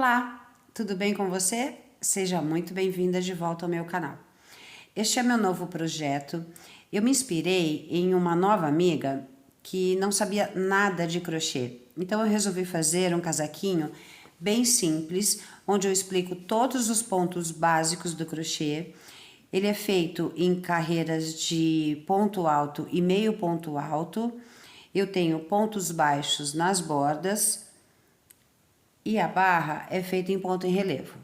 Olá, tudo bem com você? Seja muito bem-vinda de volta ao meu canal. Este é meu novo projeto. Eu me inspirei em uma nova amiga que não sabia nada de crochê. Então eu resolvi fazer um casaquinho bem simples, onde eu explico todos os pontos básicos do crochê. Ele é feito em carreiras de ponto alto e meio ponto alto. Eu tenho pontos baixos nas bordas e a barra é feita em ponto em relevo.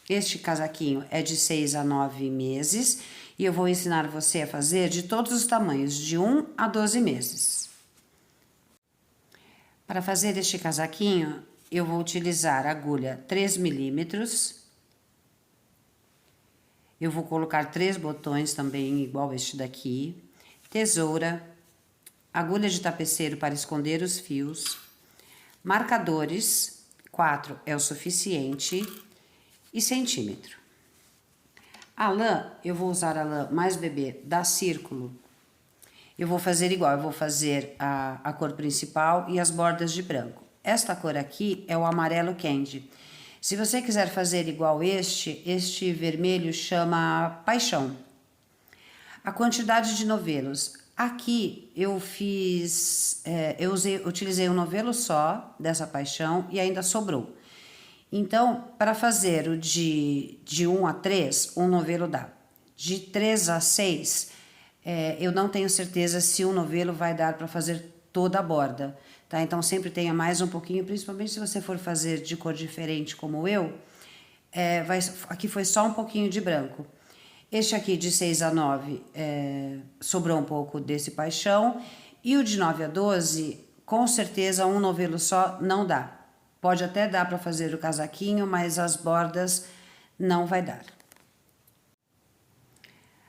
Este casaquinho é de 6 a 9 meses e eu vou ensinar você a fazer de todos os tamanhos, de 1 a 12 meses. Para fazer este casaquinho, eu vou utilizar agulha 3 milímetros. Eu vou colocar 3 botões também, igual este daqui. Tesoura, agulha de tapeceiro para esconder os fios. Marcadores, 4 é o suficiente. E centímetro. A lã, eu vou usar a lã mais bebê da Círculo. Eu vou fazer igual, eu vou fazer a cor principal e as bordas de branco. Esta cor aqui é o amarelo candy. Se você quiser fazer igual este vermelho chama paixão. A quantidade de novelos. Aqui eu utilizei um novelo só dessa paixão e ainda sobrou. Então, para fazer o de 1 a 3, um novelo dá. De 3 a 6, eu não tenho certeza se um novelo vai dar para fazer toda a borda, tá? Então, sempre tenha mais um pouquinho, principalmente se você for fazer de cor diferente como eu, aqui foi só um pouquinho de branco. Este aqui de 6 a 9, sobrou um pouco desse paixão, e o de 9 a 12, com certeza um novelo só não dá. Pode até dar para fazer o casaquinho, mas as bordas não vai dar.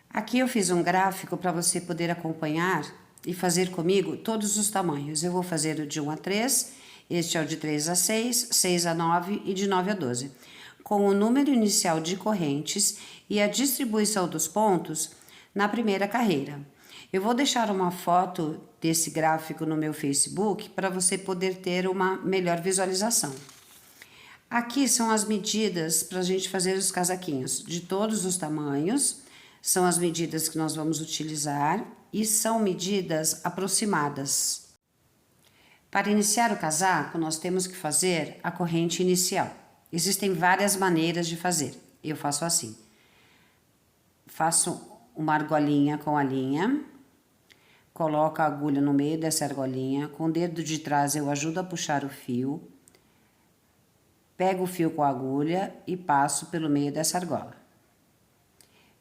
Aqui eu fiz um gráfico para você poder acompanhar e fazer comigo todos os tamanhos. Eu vou fazer o de 1 a 3, este é o de 3 a 6, 6 a 9 e de 9 a 12. Com o número inicial de correntes e a distribuição dos pontos na primeira carreira. Eu vou deixar uma foto desse gráfico no meu Facebook para você poder ter uma melhor visualização. Aqui são as medidas para a gente fazer os casaquinhos de todos os tamanhos. São as medidas que nós vamos utilizar e são medidas aproximadas. Para iniciar o casaco, nós temos que fazer a corrente inicial. Existem várias maneiras de fazer. Eu faço assim. Faço uma argolinha com a linha. Coloco a agulha no meio dessa argolinha, com o dedo de trás eu ajudo a puxar o fio, pego o fio com a agulha e passo pelo meio dessa argola.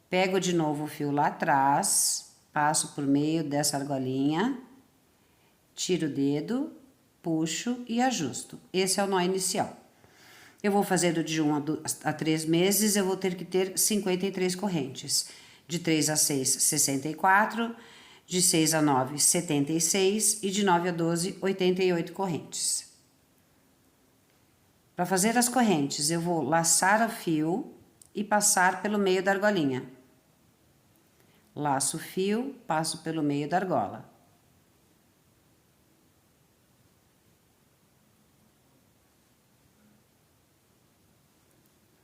Pego de novo o fio lá atrás, passo por meio dessa argolinha, tiro o dedo, puxo e ajusto. Esse é o nó inicial. Eu vou fazer do de 1 a 3 meses, eu vou ter que ter 53 correntes. De 3 a 6, 64. De 6 a 9, 76 e de 9 a 12, 88 correntes. Para fazer as correntes, eu vou laçar o fio e passar pelo meio da argolinha. Laço o fio, passo pelo meio da argola.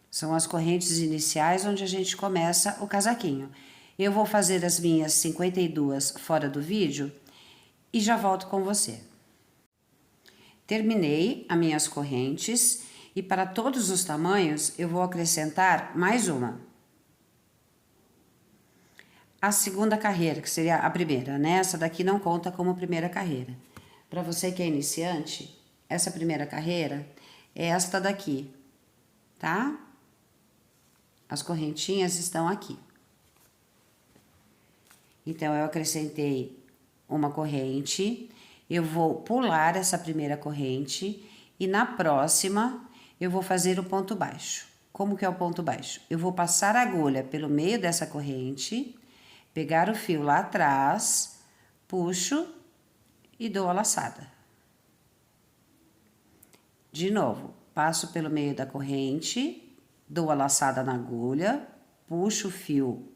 São as correntes iniciais onde a gente começa o casaquinho. Eu vou fazer as minhas 52 fora do vídeo e já volto com você. Terminei as minhas correntes e para todos os tamanhos eu vou acrescentar mais uma. A segunda carreira, que seria a primeira, né? Essa daqui não conta como primeira carreira. Para você que é iniciante, essa primeira carreira é esta daqui, tá? As correntinhas estão aqui. Então, eu acrescentei uma corrente, eu vou pular essa primeira corrente e na próxima eu vou fazer o ponto baixo. Como que é o ponto baixo? Eu vou passar a agulha pelo meio dessa corrente, pegar o fio lá atrás, puxo e dou a laçada. De novo, passo pelo meio da corrente, dou a laçada na agulha, puxo o fio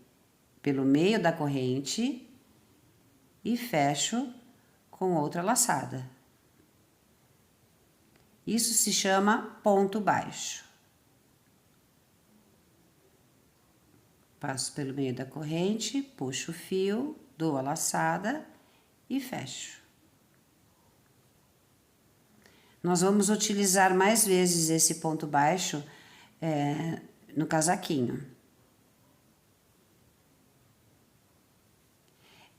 pelo meio da corrente e fecho com outra laçada. Isso se chama ponto baixo. Passo pelo meio da corrente, puxo o fio, dou a laçada e fecho. Nós vamos utilizar mais vezes esse ponto baixo no casaquinho.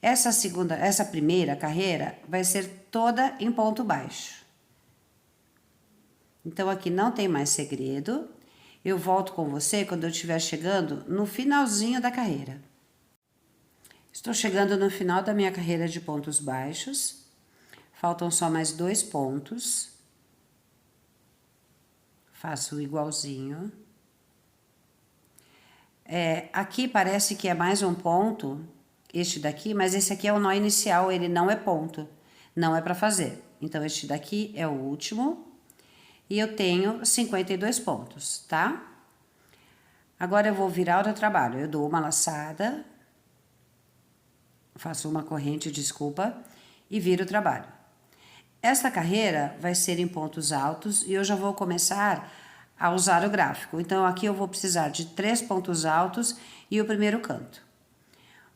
Essa primeira carreira vai ser toda em ponto baixo. Então, aqui não tem mais segredo. Eu volto com você quando eu estiver chegando no finalzinho da carreira. Estou chegando no final da minha carreira de pontos baixos. Faltam só mais 2 pontos. Faço igualzinho. Aqui parece que é mais um ponto, este daqui, mas esse aqui é o nó inicial, ele não é ponto, não é para fazer. Então, este daqui é o último. E eu tenho 52 pontos, tá? Agora eu vou virar o trabalho. Eu dou uma laçada, faço uma corrente, desculpa, e viro o trabalho. Esta carreira vai ser em pontos altos e eu já vou começar a usar o gráfico. Então, aqui eu vou precisar de 3 pontos altos e o primeiro canto.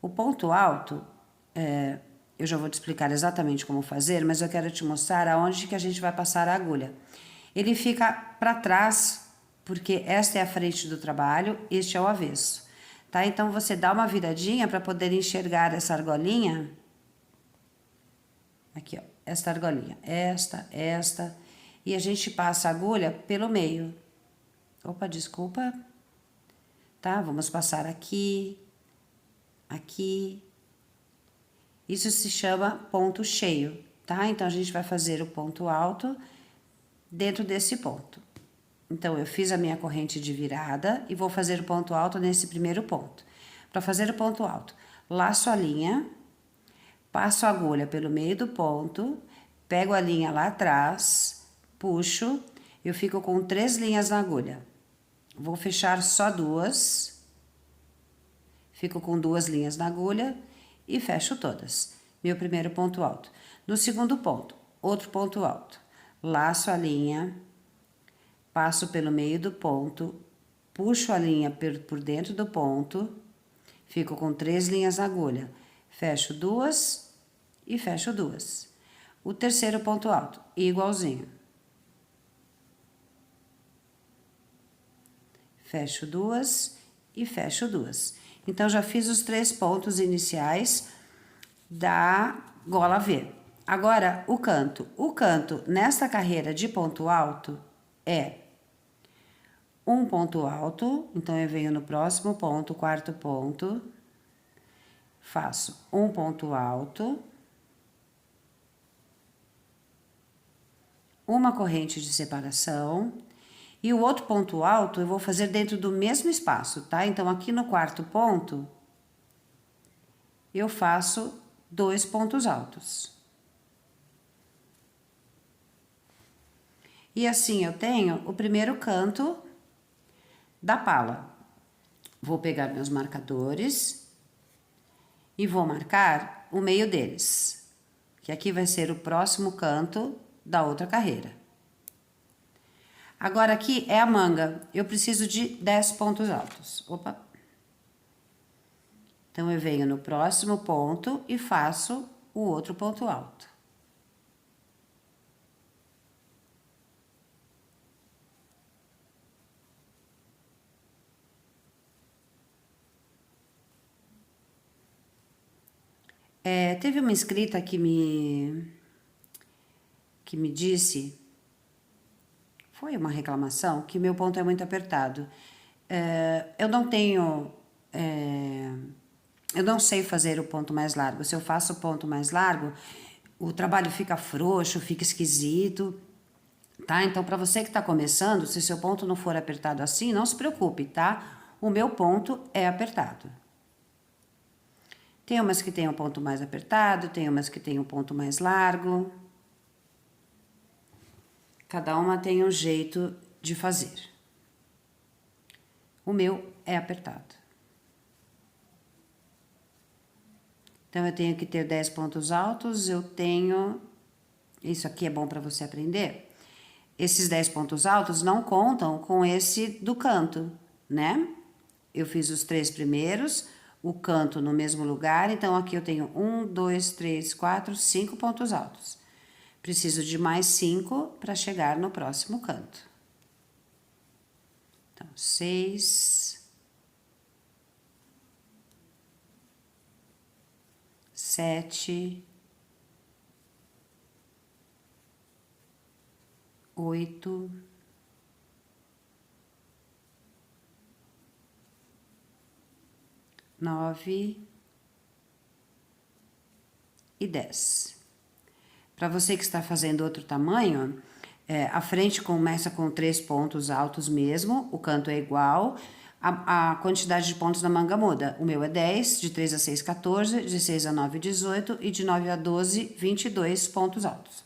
O ponto alto, eu já vou te explicar exatamente como fazer, mas eu quero te mostrar aonde que a gente vai passar a agulha. Ele fica para trás, porque esta é a frente do trabalho, este é o avesso, tá? Então, você dá uma viradinha para poder enxergar essa argolinha. Aqui, ó, esta argolinha, esta, e a gente passa a agulha pelo meio. Opa, desculpa. Tá? Vamos passar aqui, aqui. Isso se chama ponto cheio, tá? Então, a gente vai fazer o ponto alto dentro desse ponto. Então, eu fiz a minha corrente de virada e vou fazer o ponto alto nesse primeiro ponto. Para fazer o ponto alto, laço a linha, passo a agulha pelo meio do ponto, pego a linha lá atrás, puxo, eu fico com 3 linhas na agulha. Vou fechar só 2, fico com 2 linhas na agulha e fecho todas. Meu primeiro ponto alto. No segundo ponto, outro ponto alto. Laço a linha, passo pelo meio do ponto, puxo a linha por dentro do ponto, fico com 3 linhas na agulha, fecho 2 e fecho 2. O terceiro ponto alto, igualzinho. Fecho 2 e fecho 2. Então, já fiz os 3 pontos iniciais da gola V. Agora, o canto. O canto nesta carreira de ponto alto é um ponto alto. Então, eu venho no próximo ponto, quarto ponto. Faço um ponto alto. Uma corrente de separação. E o outro ponto alto eu vou fazer dentro do mesmo espaço, tá? Então, aqui no quarto ponto, eu faço 2 pontos altos. E assim eu tenho o primeiro canto da pala. Vou pegar meus marcadores e vou marcar o meio deles, que aqui vai ser o próximo canto da outra carreira. Agora, aqui é a manga. Eu preciso de 10 pontos altos. Opa! Então, eu venho no próximo ponto e faço o outro ponto alto. Teve uma inscrita que me disse, foi uma reclamação, que meu ponto é muito apertado. Eu não tenho, eu não sei fazer o ponto mais largo. Se eu faço o ponto mais largo, o trabalho fica frouxo, fica esquisito, tá? Então, para você que está começando, se seu ponto não for apertado assim, não se preocupe, tá? O meu ponto é apertado. Tem umas que tem um ponto mais apertado, tem umas que tem um ponto mais largo. Cada uma tem um jeito de fazer. O meu é apertado. Então, eu tenho que ter 10 pontos altos, eu tenho... Isso aqui é bom para você aprender. esses 10 pontos altos não contam com esse do canto, né? Eu fiz os 3 primeiros, o canto no mesmo lugar, então aqui eu tenho 1, 2, 3, 4, 5 pontos altos. Preciso de mais 5 para chegar no próximo canto. Então, 6, 7, 8, 9 e 10. Para você que está fazendo outro tamanho, a frente começa com 3 pontos altos mesmo, o canto é igual, a quantidade de pontos da manga muda. O meu é 10, de 3 a 6, 14, de 6 a 9, 18 e de 9 a 12, 22 pontos altos.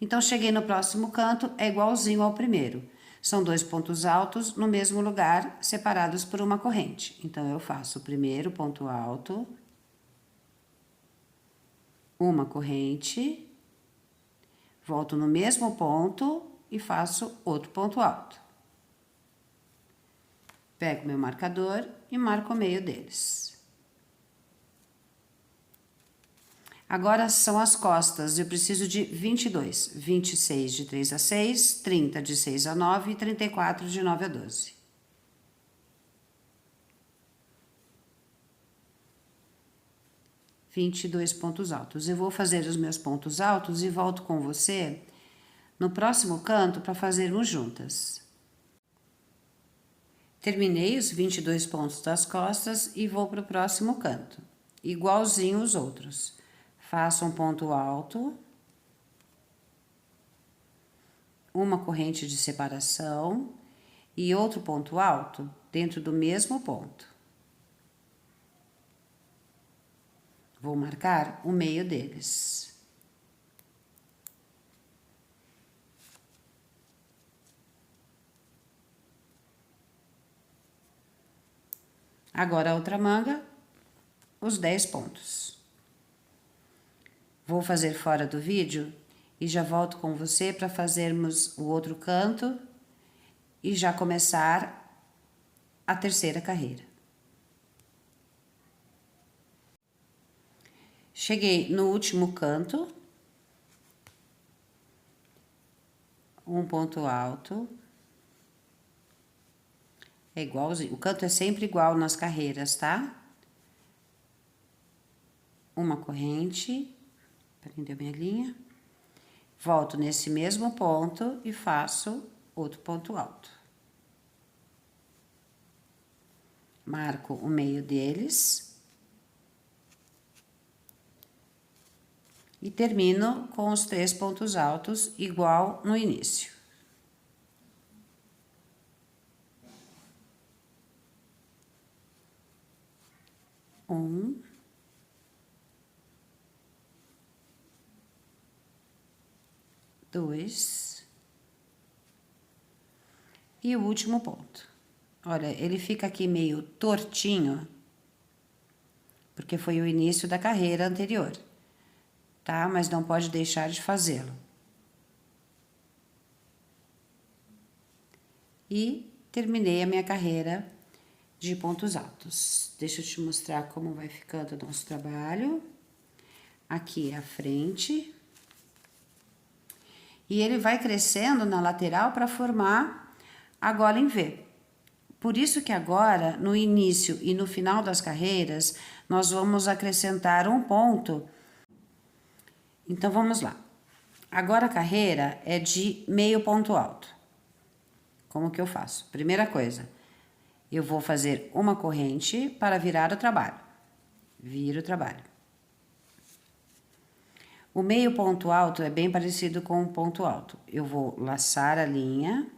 Então, cheguei no próximo canto, é igualzinho ao primeiro. São 2 pontos altos no mesmo lugar, separados por uma corrente. Então, eu faço o primeiro ponto alto, uma corrente, volto no mesmo ponto e faço outro ponto alto. Pego meu marcador e marco o meio deles. Agora são as costas, eu preciso de 22, 26 de 3 a 6, 30 de 6 a 9 e 34 de 9 a 12. (22 pontos altos. Eu vou fazer os meus pontos altos e volto com você no próximo canto para fazermos juntas. Terminei os 22 pontos das costas e vou para o próximo canto, igualzinho os outros. Faço um ponto alto, uma corrente de separação e outro ponto alto dentro do mesmo ponto. Vou marcar o meio deles. Agora a outra manga, os 10 pontos. Vou fazer fora do vídeo e já volto com você para fazermos o outro canto e já começar a terceira carreira. Cheguei no último canto, um ponto alto, é igualzinho, o canto é sempre igual nas carreiras, tá? Uma corrente, prendeu minha linha, volto nesse mesmo ponto e faço outro ponto alto. Marco o meio deles. E termino com os 3 pontos altos, igual no início. Um. Dois. E o último ponto. Olha, ele fica aqui meio tortinho, porque foi o início da carreira anterior, tá? Mas não pode deixar de fazê-lo. E terminei a minha carreira de pontos altos. Deixa eu te mostrar como vai ficando o nosso trabalho. Aqui é a frente. E ele vai crescendo na lateral para formar a gola em V. Por isso que agora, no início e no final das carreiras, nós vamos acrescentar um ponto. Então, vamos lá. Agora a carreira é de meio ponto alto. Como que eu faço? Primeira coisa, eu vou fazer uma corrente para virar o trabalho. Viro o trabalho. O meio ponto alto é bem parecido com o ponto alto. Eu vou laçar a linha,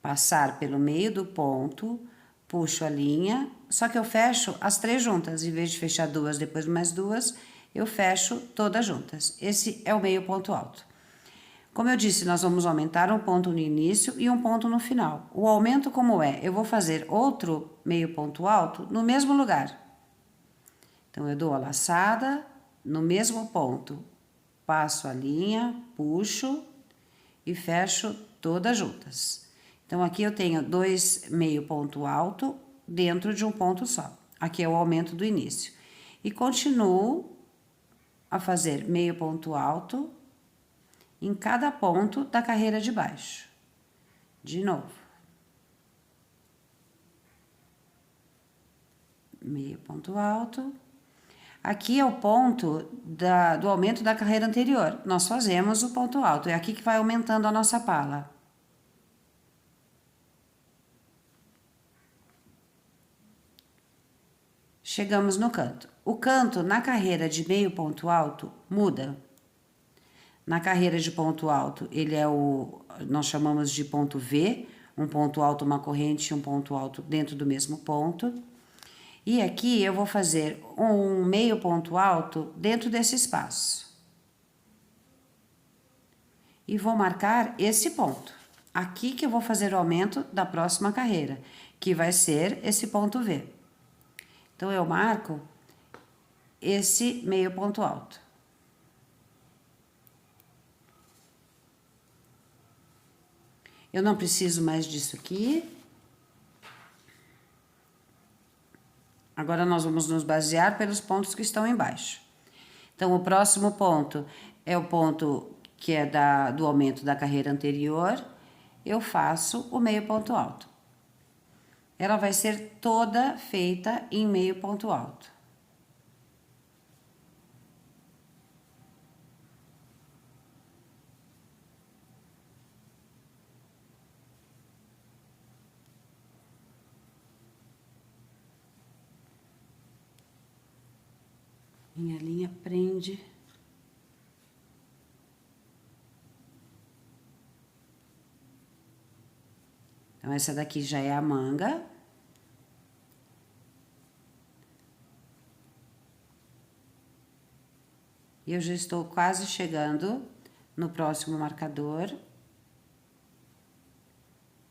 passar pelo meio do ponto, puxo a linha, só que eu fecho as 3 juntas. Em vez de fechar 2, depois mais 2, eu fecho todas juntas. Esse é o meio ponto alto. Como eu disse, nós vamos aumentar um ponto no início e um ponto no final. O aumento como é? Eu vou fazer outro meio ponto alto no mesmo lugar. Então, eu dou a laçada no mesmo ponto, passo a linha, puxo e fecho todas juntas. Então, aqui eu tenho 2 meio ponto alto dentro de um ponto só. Aqui é o aumento do início. E continuo a fazer meio ponto alto em cada ponto da carreira de baixo. De novo. Meio ponto alto. Aqui é o ponto do aumento da carreira anterior. Nós fazemos o ponto alto. É aqui que vai aumentando a nossa pala. Chegamos no canto. O canto na carreira de meio ponto alto muda. Na carreira de ponto alto, ele é nós chamamos de ponto V, um ponto alto, uma corrente e um ponto alto dentro do mesmo ponto. E aqui eu vou fazer um meio ponto alto dentro desse espaço. E vou marcar esse ponto. Aqui que eu vou fazer o aumento da próxima carreira, que vai ser esse ponto V. Então, eu marco esse meio ponto alto. Eu não preciso mais disso aqui. Agora, nós vamos nos basear pelos pontos que estão embaixo. Então, o próximo ponto é o ponto que é do aumento da carreira anterior. Eu faço o meio ponto alto. Ela vai ser toda feita em meio ponto alto. Minha linha prende. Então, essa daqui já é a manga. E eu já estou quase chegando no próximo marcador,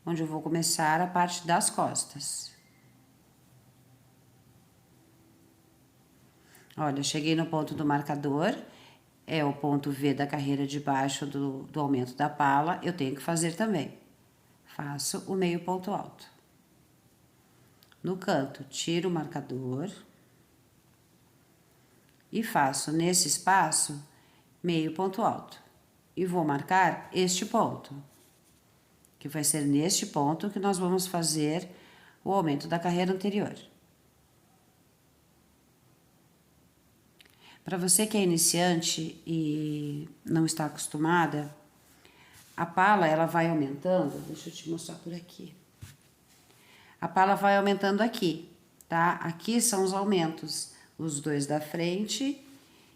onde eu vou começar a parte das costas. Olha, cheguei no ponto do marcador, é o ponto V da carreira de baixo do aumento da pala, eu tenho que fazer também. Faço o meio ponto alto. No canto, tiro o marcador e faço nesse espaço meio ponto alto. E vou marcar este ponto, que vai ser neste ponto que nós vamos fazer o aumento da carreira anterior. Para você que é iniciante e não está acostumada, a pala ela vai aumentando, deixa eu te mostrar por aqui. A pala vai aumentando aqui, tá? Aqui são os aumentos, os 2 da frente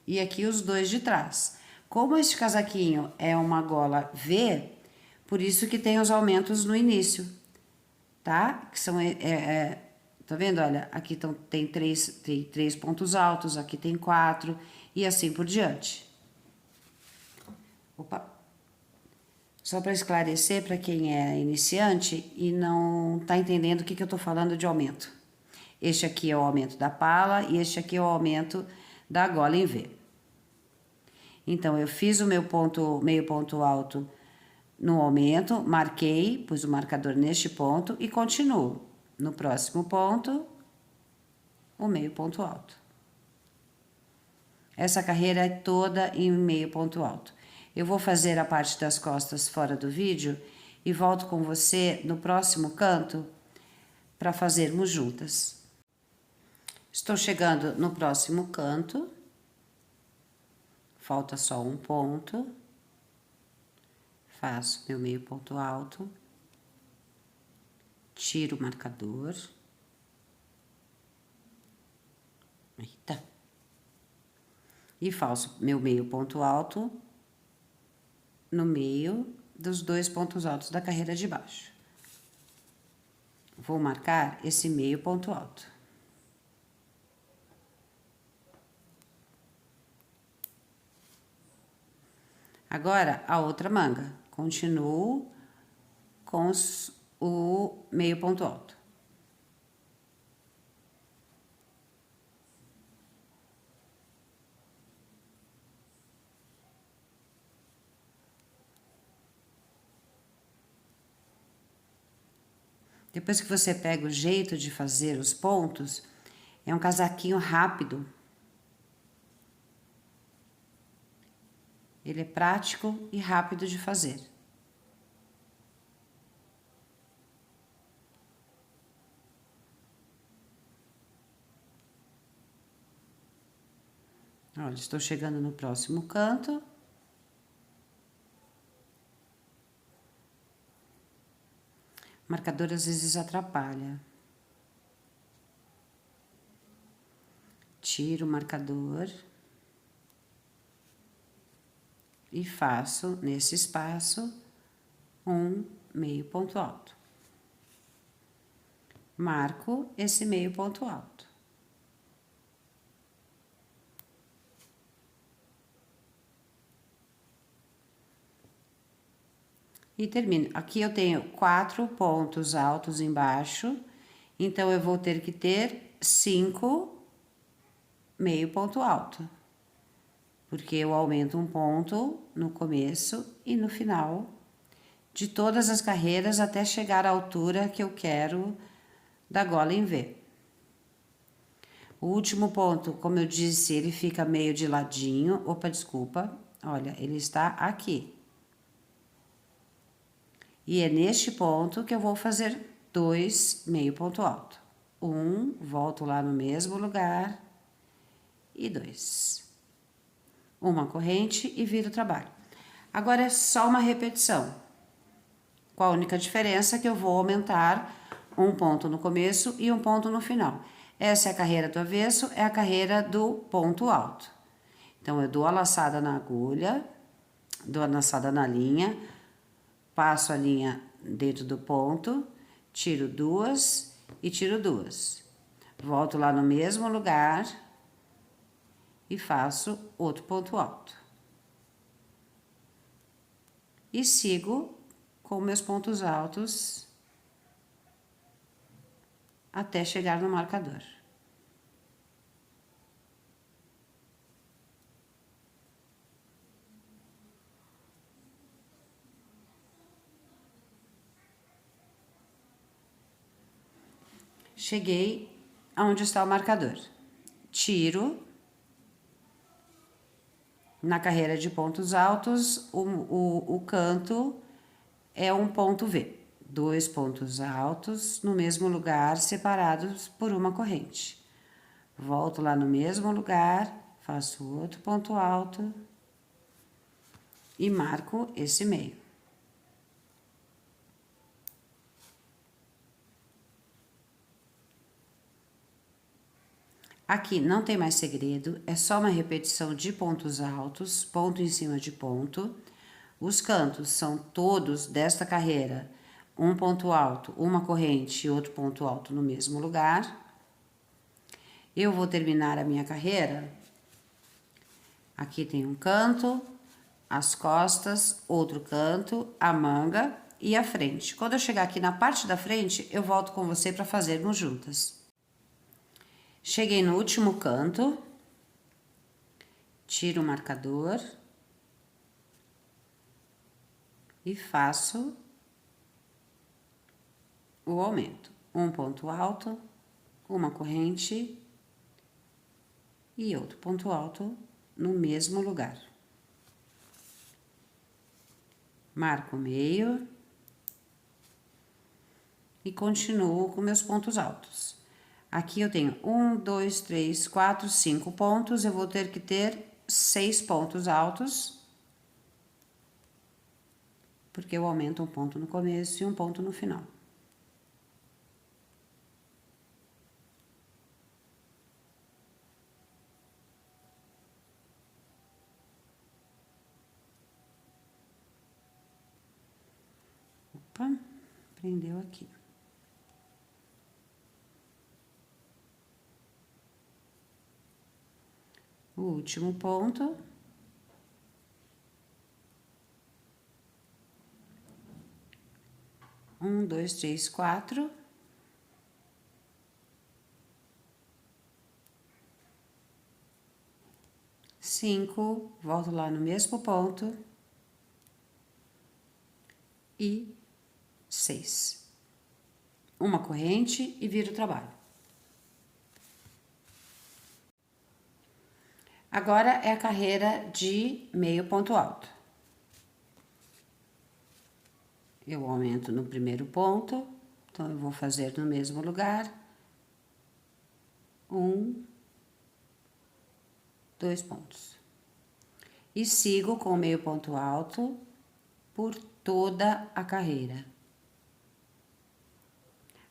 e aqui os 2 de trás. Como este casaquinho é uma gola V, por isso que tem os aumentos no início, tá? Que são, tá vendo? Olha, aqui tem três pontos altos, aqui tem 4 e assim por diante. Opa! Só para esclarecer para quem é iniciante e não tá entendendo o que eu tô falando de aumento. Este aqui é o aumento da pala e este aqui é o aumento da gola em V. Então, eu fiz o meu meio ponto alto no aumento, marquei, pus o marcador neste ponto e continuo. No próximo ponto, o meio ponto alto. Essa carreira é toda em meio ponto alto. Eu vou fazer a parte das costas fora do vídeo e volto com você no próximo canto para fazermos juntas. Estou chegando no próximo canto. Falta só um ponto. Faço meu meio ponto alto. Tiro o marcador. Eita. E faço meu meio ponto alto no meio dos 2 pontos altos da carreira de baixo. Vou marcar esse meio ponto alto. Agora, a outra manga. Continuo com o meio ponto alto. Depois que você pega o jeito de fazer os pontos, é um casaquinho rápido. Ele é prático e rápido de fazer. Olha, estou chegando no próximo canto. O marcador às vezes atrapalha. Tiro o marcador e faço nesse espaço um meio ponto alto. Marco esse meio ponto alto. E termino. Aqui eu tenho 4 pontos altos embaixo, então eu vou ter que ter 5 meio ponto alto, porque eu aumento um ponto no começo e no final de todas as carreiras até chegar à altura que eu quero da gola em V. O último ponto, como eu disse, ele fica meio de ladinho. Opa, desculpa. Olha, ele está aqui. E é neste ponto que eu vou fazer 2 meio ponto alto. 1, volto lá no mesmo lugar. E 2. Uma corrente e viro o trabalho. Agora é só uma repetição. Com a única diferença que eu vou aumentar um ponto no começo e um ponto no final. Essa é a carreira do avesso, é a carreira do ponto alto. Então, eu dou a laçada na agulha, dou a laçada na linha, passo a linha dentro do ponto, tiro 2 e tiro 2. Volto lá no mesmo lugar e faço outro ponto alto. E sigo com meus pontos altos até chegar no marcador. Cheguei aonde está o marcador. Tiro. Na carreira de pontos altos, o canto é um ponto V. 2 pontos altos no mesmo lugar, separados por uma corrente. Volto lá no mesmo lugar, faço outro ponto alto e marco esse meio. Aqui não tem mais segredo, é só uma repetição de pontos altos, ponto em cima de ponto. Os cantos são todos desta carreira, um ponto alto, uma corrente e outro ponto alto no mesmo lugar. Eu vou terminar a minha carreira. Aqui tem um canto, as costas, outro canto, a manga e a frente. Quando eu chegar aqui na parte da frente, eu volto com você para fazermos juntas. Cheguei no último canto, tiro o marcador e faço o aumento. Um ponto alto, uma corrente e outro ponto alto no mesmo lugar. Marco o meio e continuo com meus pontos altos. Aqui eu tenho 1, 2, 3, 4, 5 pontos, eu vou ter que ter 6 pontos altos, porque eu aumento um ponto no começo e um ponto no final. Opa, prendeu aqui. O último ponto. Um, dois, três, 4. Cinco, volto lá no mesmo ponto. E 6. uma corrente e viro o trabalho. Agora é a carreira de meio ponto alto. Eu aumento no primeiro ponto, então eu vou fazer no mesmo lugar. 1, 2 pontos. E sigo com o meio ponto alto por toda a carreira.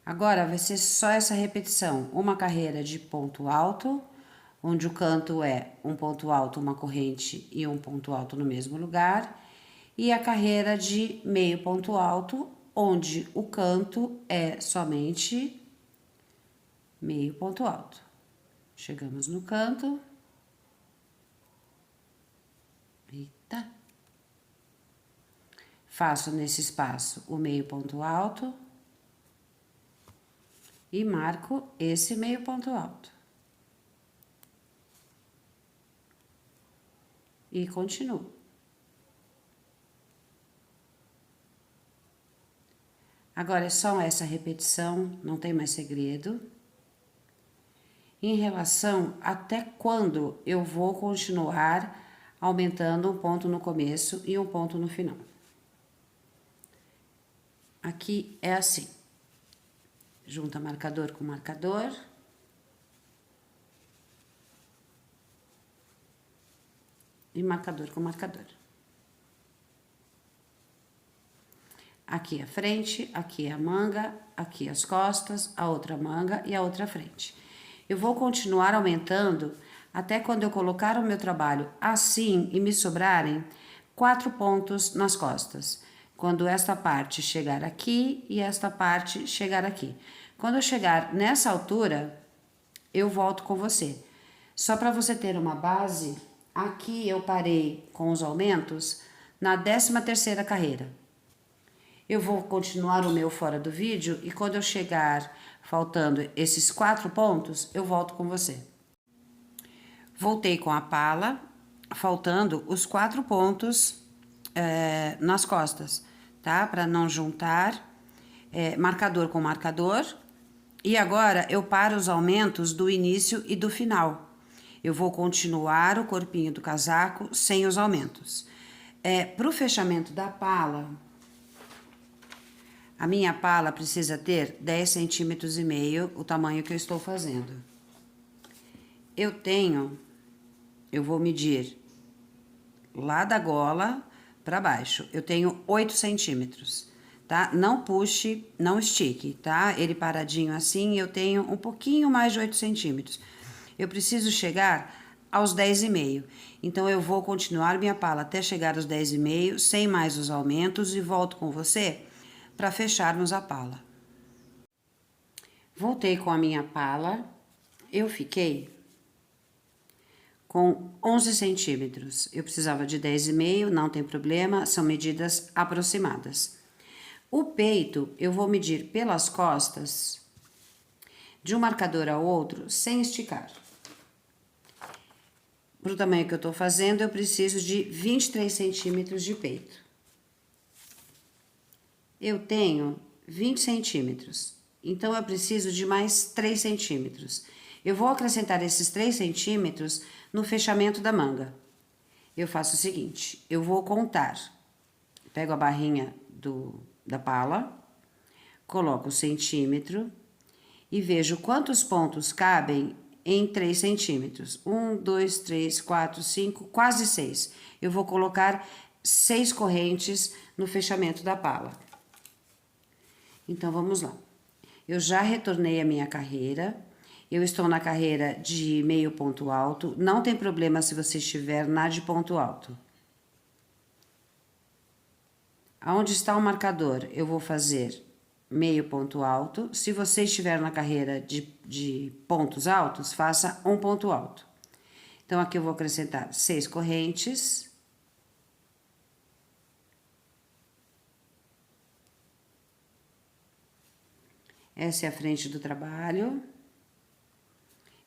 Agora vai ser só essa repetição, uma carreira de ponto alto, onde o canto é um ponto alto, uma corrente e um ponto alto no mesmo lugar, e a carreira de meio ponto alto, onde o canto é somente meio ponto alto. Chegamos no canto. Eita. Faço nesse espaço o meio ponto alto e marco esse meio ponto alto. E continuo. Agora é só essa repetição, não tem mais segredo. Em relação até quando eu vou continuar aumentando um ponto no começo e um ponto no final. Aqui é assim. Junta marcador com marcador. E marcador com marcador. Aqui a frente, aqui a manga, aqui as costas, a outra manga e a outra frente. Eu vou continuar aumentando até quando eu colocar o meu trabalho assim e me sobrarem 4 pontos nas costas. Quando esta parte chegar aqui e esta parte chegar aqui. Quando eu chegar nessa altura, eu volto com você. Só para você ter uma base, aqui eu parei com os aumentos na 13ª carreira. Eu vou continuar o meu fora do vídeo e quando eu chegar faltando esses 4 pontos, eu volto com você. Voltei com a pala, faltando os 4 pontos nas costas, tá? Para não juntar marcador com marcador. E agora eu paro os aumentos do início e do final. Eu vou continuar o corpinho do casaco sem os aumentos. Para o fechamento da pala, a minha pala precisa ter 10,5 centímetros, o tamanho que eu estou fazendo. Eu vou medir lá da gola para baixo. Eu tenho 8 centímetros, tá? Não puxe, não estique, tá? Ele paradinho assim, eu tenho um pouquinho mais de 8 centímetros. Eu preciso chegar aos 10,5. Então, eu vou continuar minha pala até chegar aos 10,5, sem mais os aumentos, e volto com você para fecharmos a pala. Voltei com a minha pala, eu fiquei com 11 centímetros. Eu precisava de 10,5, não tem problema, são medidas aproximadas. O peito, eu vou medir pelas costas, de um marcador ao outro, sem esticar. Para o tamanho que eu estou fazendo, eu preciso de 23 centímetros de peito. Eu tenho 20 centímetros, então eu preciso de mais 3 centímetros. Eu vou acrescentar esses 3 centímetros no fechamento da manga. Eu faço o seguinte, eu vou contar. Pego a barrinha da pala, coloco o centímetro e vejo quantos pontos cabem em 3 centímetros. 1, 2, 3, 4, 5, quase 6. Eu vou colocar 6 correntes no fechamento da pala. Então, vamos lá. Eu já retornei a minha carreira. Eu estou na carreira de meio ponto alto. Não tem problema se você estiver na de ponto alto. Aonde está o marcador, eu vou fazer meio ponto alto. Se você estiver na carreira de pontos altos, faça um ponto alto. Então, aqui eu vou acrescentar 6 correntes. Essa é a frente do trabalho.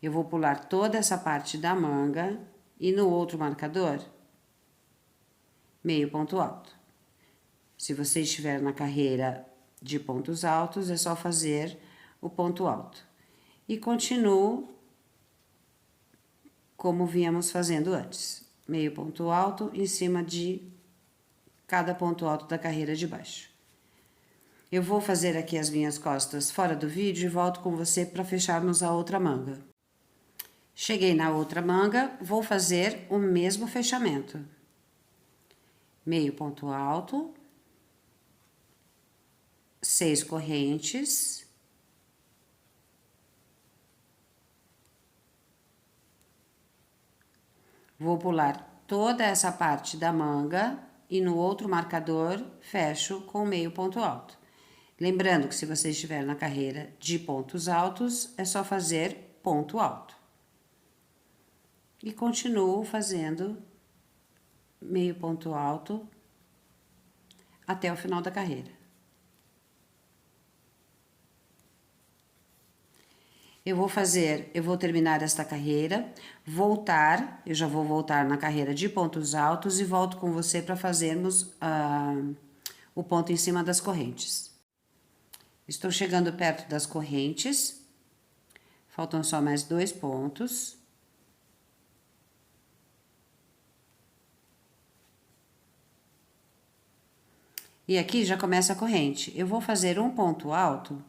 Eu vou pular toda essa parte da manga e no outro marcador, meio ponto alto. Se você estiver na carreira de pontos altos, é só fazer o ponto alto. E continuo como vínhamos fazendo antes. Meio ponto alto em cima de cada ponto alto da carreira de baixo. Eu vou fazer aqui as minhas costas fora do vídeo e volto com você para fecharmos a outra manga. Cheguei na outra manga, vou fazer o mesmo fechamento. Meio ponto alto, 6 correntes. Vou pular toda essa parte da manga e no outro marcador fecho com meio ponto alto. Lembrando que se você estiver na carreira de pontos altos, é só fazer ponto alto. E continuo fazendo meio ponto alto até o final da carreira. Eu vou terminar esta carreira, eu já vou voltar na carreira de pontos altos e volto com você para fazermos o ponto em cima das correntes. Estou chegando perto das correntes, faltam só mais 2 pontos. E aqui já começa a corrente. Eu vou fazer um ponto alto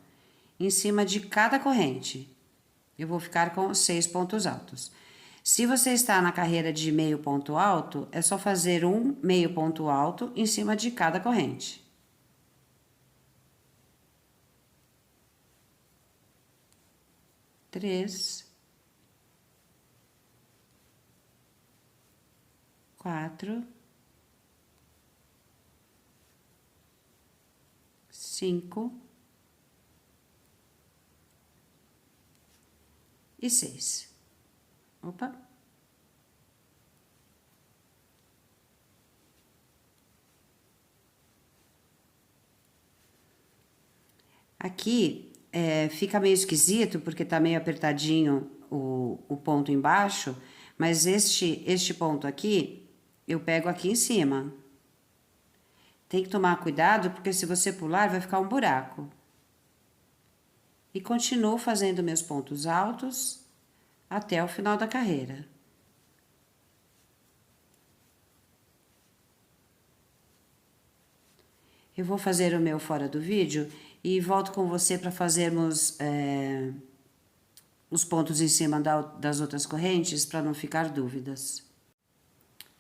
em cima de cada corrente. Eu vou ficar com 6 pontos altos. Se você está na carreira de meio ponto alto, é só fazer um meio ponto alto em cima de cada corrente. Três, 4, 5 e 6. Opa! Aqui fica meio esquisito porque tá meio apertadinho o ponto embaixo, mas este ponto aqui eu pego aqui em cima. Tem que tomar cuidado porque se você pular vai ficar um buraco. E continuo fazendo meus pontos altos até o final da carreira. Eu vou fazer o meu fora do vídeo e volto com você para fazermos os pontos em cima das outras correntes para não ficar dúvidas.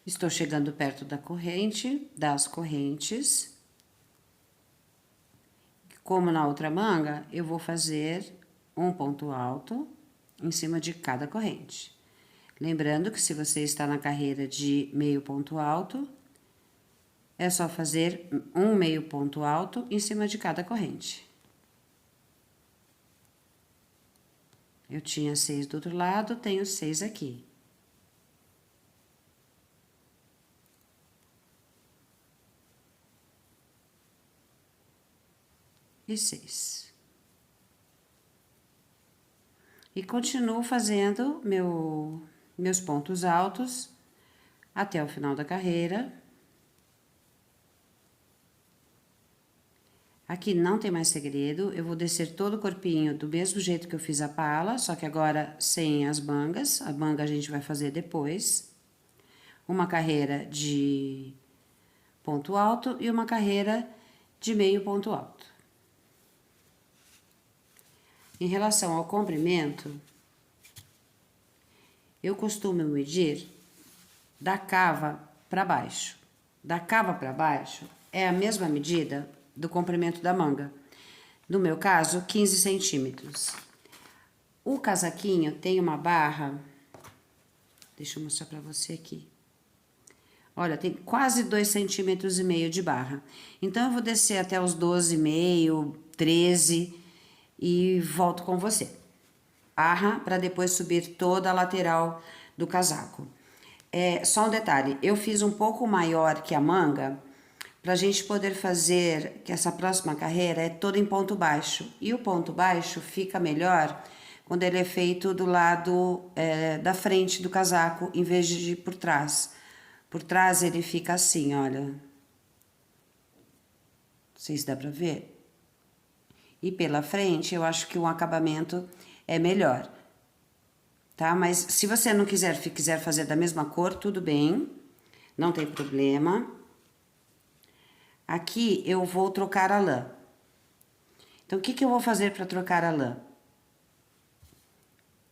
Estou chegando perto das correntes. Como na outra manga, eu vou fazer um ponto alto em cima de cada corrente. Lembrando que se você está na carreira de meio ponto alto, é só fazer um meio ponto alto em cima de cada corrente. Eu tinha 6 do outro lado, tenho 6 aqui. E 6. E continuo fazendo meus pontos altos até o final da carreira. Aqui não tem mais segredo, eu vou descer todo o corpinho do mesmo jeito que eu fiz a pala, só que agora sem as mangas, a manga a gente vai fazer depois. Uma carreira de ponto alto e uma carreira de meio ponto alto. Em relação ao comprimento, eu costumo medir da cava para baixo. Da cava para baixo é a mesma medida do comprimento da manga. No meu caso, 15 centímetros. O casaquinho tem uma barra, deixa eu mostrar para você aqui. Olha, tem quase 2,5 centímetros de barra. Então, eu vou descer até os 12,5, 13 e volto com você. Barra para depois subir toda a lateral do casaco. Só um detalhe, eu fiz um pouco maior que a manga, para a gente poder fazer que essa próxima carreira é toda em ponto baixo. E o ponto baixo fica melhor quando ele é feito do lado da frente do casaco, em vez de por trás. Por trás ele fica assim, olha. Não sei se dá pra ver. e pela frente, eu acho que o acabamento é melhor, tá? Mas se você não quiser fazer da mesma cor, tudo bem, não tem problema. Aqui eu vou trocar a lã. Então, o que eu vou fazer para trocar a lã?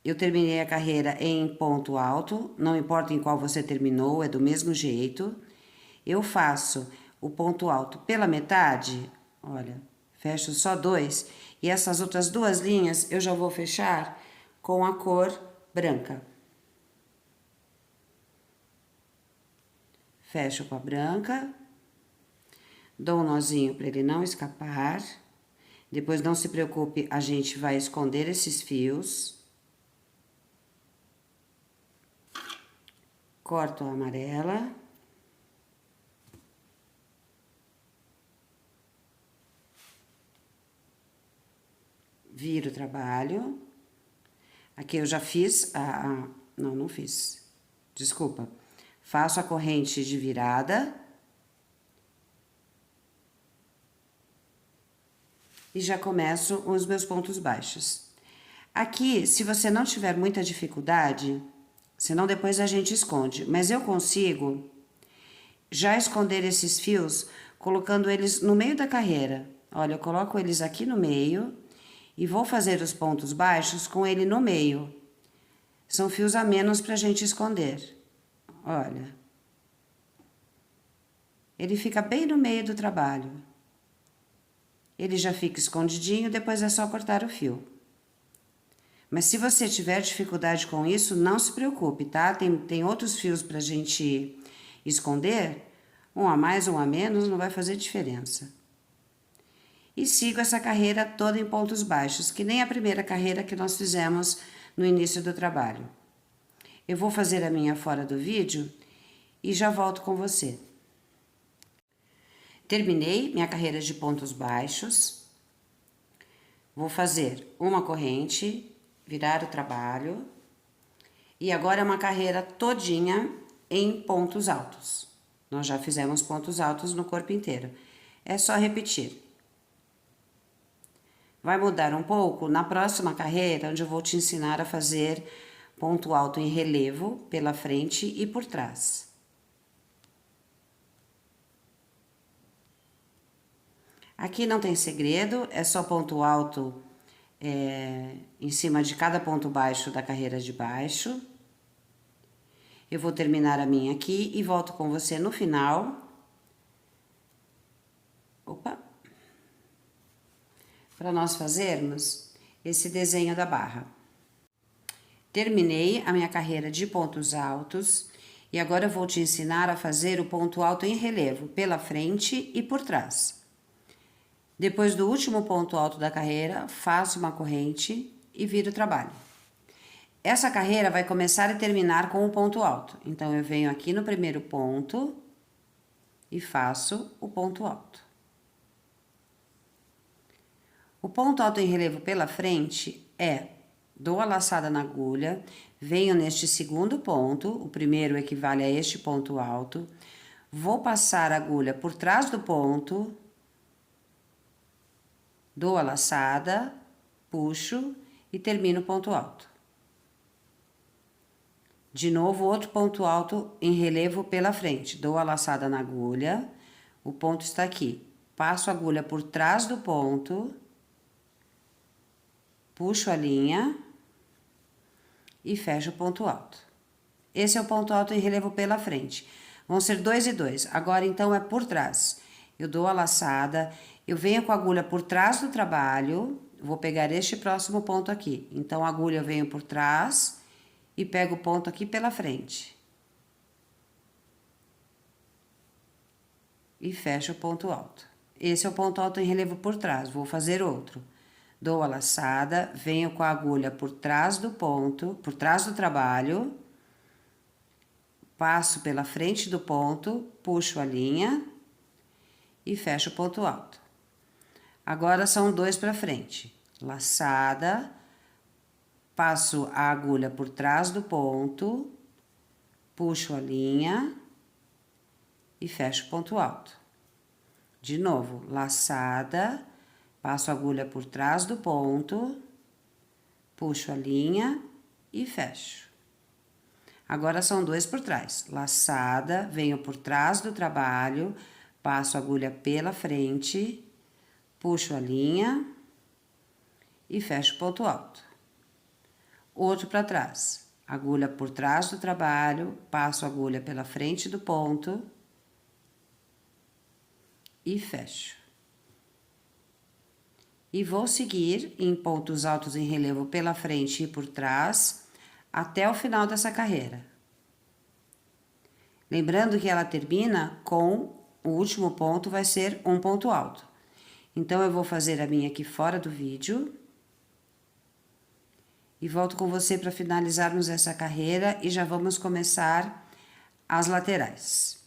Eu terminei a carreira em ponto alto, não importa em qual você terminou, é do mesmo jeito. Eu faço o ponto alto pela metade, olha, fecho só 2, e essas outras 2 linhas eu já vou fechar com a cor branca. Fecho com a branca, dou um nozinho para ele não escapar. Depois não se preocupe, a gente vai esconder esses fios. Corto a amarela. Viro o trabalho. Aqui eu já fiz não, não fiz. Desculpa. Faço a corrente de virada. E já começo os meus pontos baixos. Aqui, se você não tiver muita dificuldade, senão depois a gente esconde, mas eu consigo já esconder esses fios colocando eles no meio da carreira. Olha, eu coloco eles aqui no meio e vou fazer os pontos baixos com ele no meio. São fios a menos para a gente esconder. Olha. Ele fica bem no meio do trabalho. Ele já fica escondidinho, depois é só cortar o fio. Mas se você tiver dificuldade com isso, não se preocupe, tá? Tem outros fios pra gente esconder. Um a mais, um a menos, não vai fazer diferença. E sigo essa carreira toda em pontos baixos, que nem a primeira carreira que nós fizemos no início do trabalho. Eu vou fazer a minha fora do vídeo e já volto com você. Terminei minha carreira de pontos baixos. Vou fazer uma corrente, virar o trabalho. E agora é uma carreira todinha em pontos altos. Nós já fizemos pontos altos no corpo inteiro. É só repetir. Vai mudar um pouco na próxima carreira, onde eu vou te ensinar a fazer ponto alto em relevo pela frente e por trás. Aqui não tem segredo, é só ponto alto em cima de cada ponto baixo da carreira de baixo. Eu vou terminar a minha aqui e volto com você no final. Opa! Para nós fazermos esse desenho da barra. Terminei a minha carreira de pontos altos e agora eu vou te ensinar a fazer o ponto alto em relevo pela frente e por trás. Depois do último ponto alto da carreira, faço uma corrente e viro o trabalho. Essa carreira vai começar e terminar com um ponto alto. Então, eu venho aqui no primeiro ponto e faço o ponto alto. O ponto alto em relevo pela frente dou a laçada na agulha, venho neste segundo ponto, o primeiro equivale a este ponto alto, vou passar a agulha por trás do ponto, dou a laçada, puxo e termino o ponto alto. De novo, outro ponto alto em relevo pela frente. Dou a laçada na agulha, o ponto está aqui. Passo a agulha por trás do ponto, puxo a linha e fecho o ponto alto. Esse é o ponto alto em relevo pela frente. Vão ser 2 e 2. Agora, então, é por trás. Eu dou a laçada, eu venho com a agulha por trás do trabalho, vou pegar este próximo ponto aqui. Então, a agulha eu venho por trás e pego o ponto aqui pela frente. E fecho o ponto alto. Esse é o ponto alto em relevo por trás. Vou fazer outro. Dou a laçada, venho com a agulha por trás do ponto, por trás do trabalho. Passo pela frente do ponto, puxo a linha e fecho o ponto alto. Agora são 2 para frente. Laçada. Passo a agulha por trás do ponto, puxo a linha e fecho o ponto alto. De novo, laçada, Passo a agulha por trás do ponto, puxo a linha e fecho. Agora são 2 por trás. Laçada, venho por trás do trabalho, passo a agulha pela frente, puxo a linha e fecho ponto alto. Outro para trás. Agulha por trás do trabalho, passo a agulha pela frente do ponto e fecho. E vou seguir em pontos altos em relevo pela frente e por trás, até o final dessa carreira. Lembrando que ela termina com o último ponto, vai ser um ponto alto. Então, eu vou fazer a minha aqui fora do vídeo. E volto com você para finalizarmos essa carreira e já vamos começar as laterais.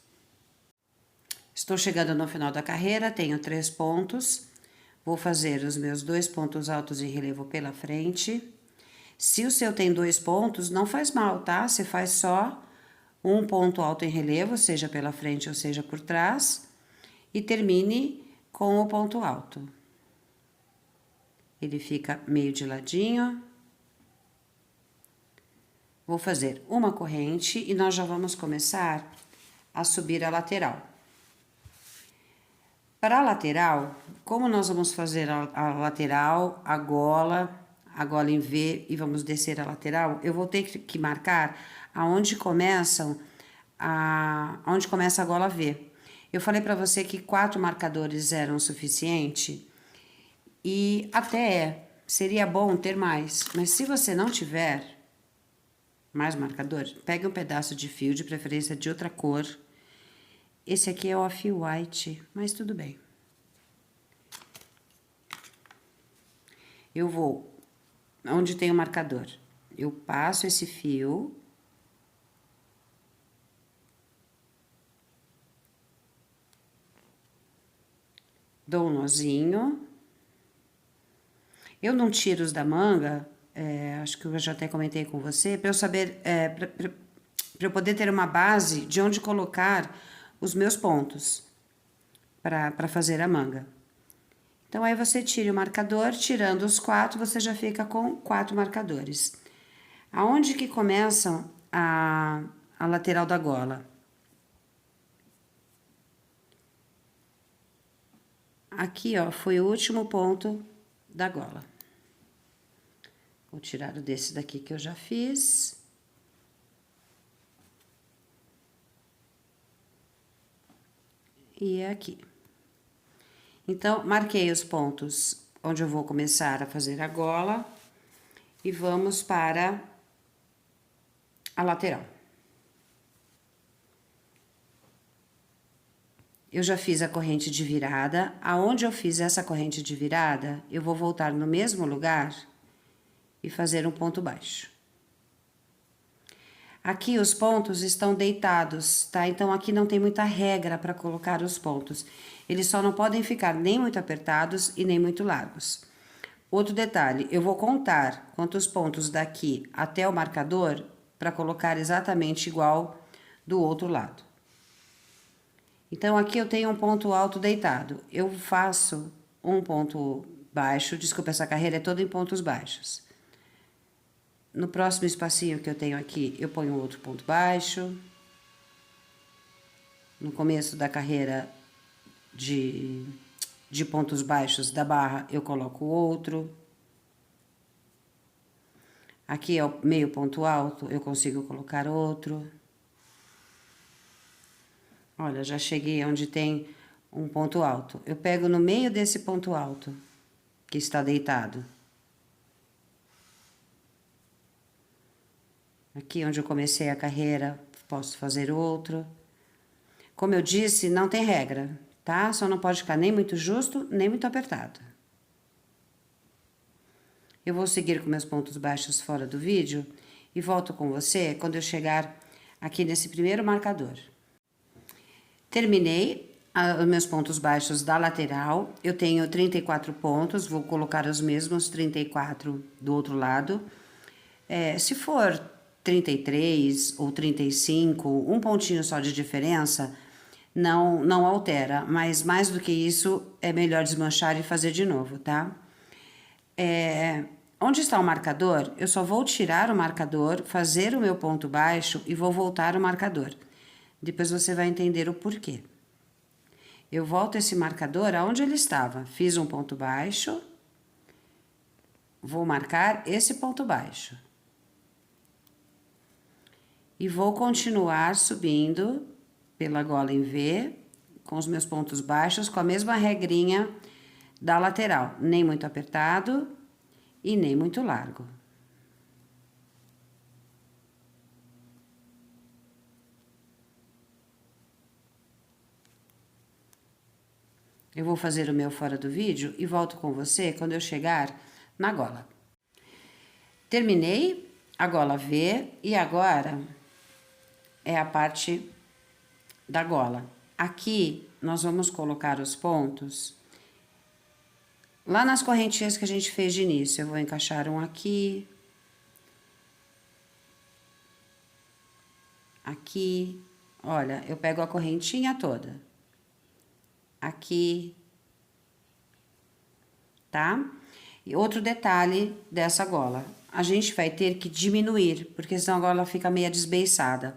Estou chegando no final da carreira, tenho 3 pontos. Vou fazer os meus 2 pontos altos em relevo pela frente. Se o seu tem 2 pontos, não faz mal, tá? Você faz só um ponto alto em relevo, seja pela frente ou seja por trás, e termine com o ponto alto. Ele fica meio de ladinho. Vou fazer uma corrente e nós já vamos começar a subir a lateral. Para a lateral, como nós vamos fazer a lateral, a gola em V e vamos descer a lateral, eu vou ter que marcar aonde começa a gola V. Eu falei para você que 4 marcadores eram suficiente e até seria bom ter mais, mas se você não tiver mais marcador, pegue um pedaço de fio, de preferência de outra cor. Esse aqui é off-white, mas tudo bem. Eu vou onde tem o marcador. Eu passo esse fio. Dou um nozinho. Eu não tiro os da manga, acho que eu já até comentei com você, para eu saber, para eu poder ter uma base de onde colocar os meus pontos para fazer a manga. Então, aí você tira o marcador, tirando os 4, você já fica com 4 marcadores. Aonde que começa a lateral da gola? Aqui, ó, foi o último ponto da gola. Vou tirar o desse daqui que eu já fiz. E é aqui. Então, marquei os pontos onde eu vou começar a fazer a gola e vamos para a lateral. Eu já fiz a corrente de virada. Aonde eu fiz essa corrente de virada, eu vou voltar no mesmo lugar e fazer um ponto baixo. Aqui os pontos estão deitados, tá? Então, aqui não tem muita regra para colocar os pontos. Eles só não podem ficar nem muito apertados e nem muito largos. Outro detalhe, eu vou contar quantos pontos daqui até o marcador para colocar exatamente igual do outro lado. Então, aqui eu tenho um ponto alto deitado. Eu faço um ponto baixo, desculpa, essa carreira é toda em pontos baixos. No próximo espacinho que eu tenho aqui, eu ponho outro ponto baixo. No começo da carreira de pontos baixos da barra, eu coloco outro. Aqui é o meio ponto alto, eu consigo colocar outro. Olha, já cheguei onde tem um ponto alto. Eu pego no meio desse ponto alto, que está deitado. Aqui onde eu comecei a carreira, posso fazer outro. Como eu disse, não tem regra, tá? Só não pode ficar nem muito justo, nem muito apertado. Eu vou seguir com meus pontos baixos fora do vídeo e volto com você quando eu chegar aqui nesse primeiro marcador. Terminei os meus pontos baixos da lateral. Eu tenho 34 pontos, vou colocar os mesmos 34 do outro lado. Se for 33 ou 35, um pontinho só de diferença, não altera, mas mais do que isso, é melhor desmanchar e fazer de novo, tá? Onde está o marcador, eu só vou tirar o marcador, fazer o meu ponto baixo e vou voltar o marcador. Depois você vai entender o porquê. Eu volto esse marcador aonde ele estava. Fiz um ponto baixo, vou marcar esse ponto baixo. E vou continuar subindo pela gola em V, com os meus pontos baixos, com a mesma regrinha da lateral. Nem muito apertado e nem muito largo. Eu vou fazer o meu fora do vídeo e volto com você quando eu chegar na gola. Terminei a gola V e agora é a parte da gola. Aqui nós vamos colocar os pontos lá nas correntinhas que a gente fez de início. Eu vou encaixar um aqui, aqui. Olha, eu pego a correntinha toda. Aqui, tá? E outro detalhe dessa gola, a gente vai ter que diminuir, porque senão a gola fica meio desbeiçada.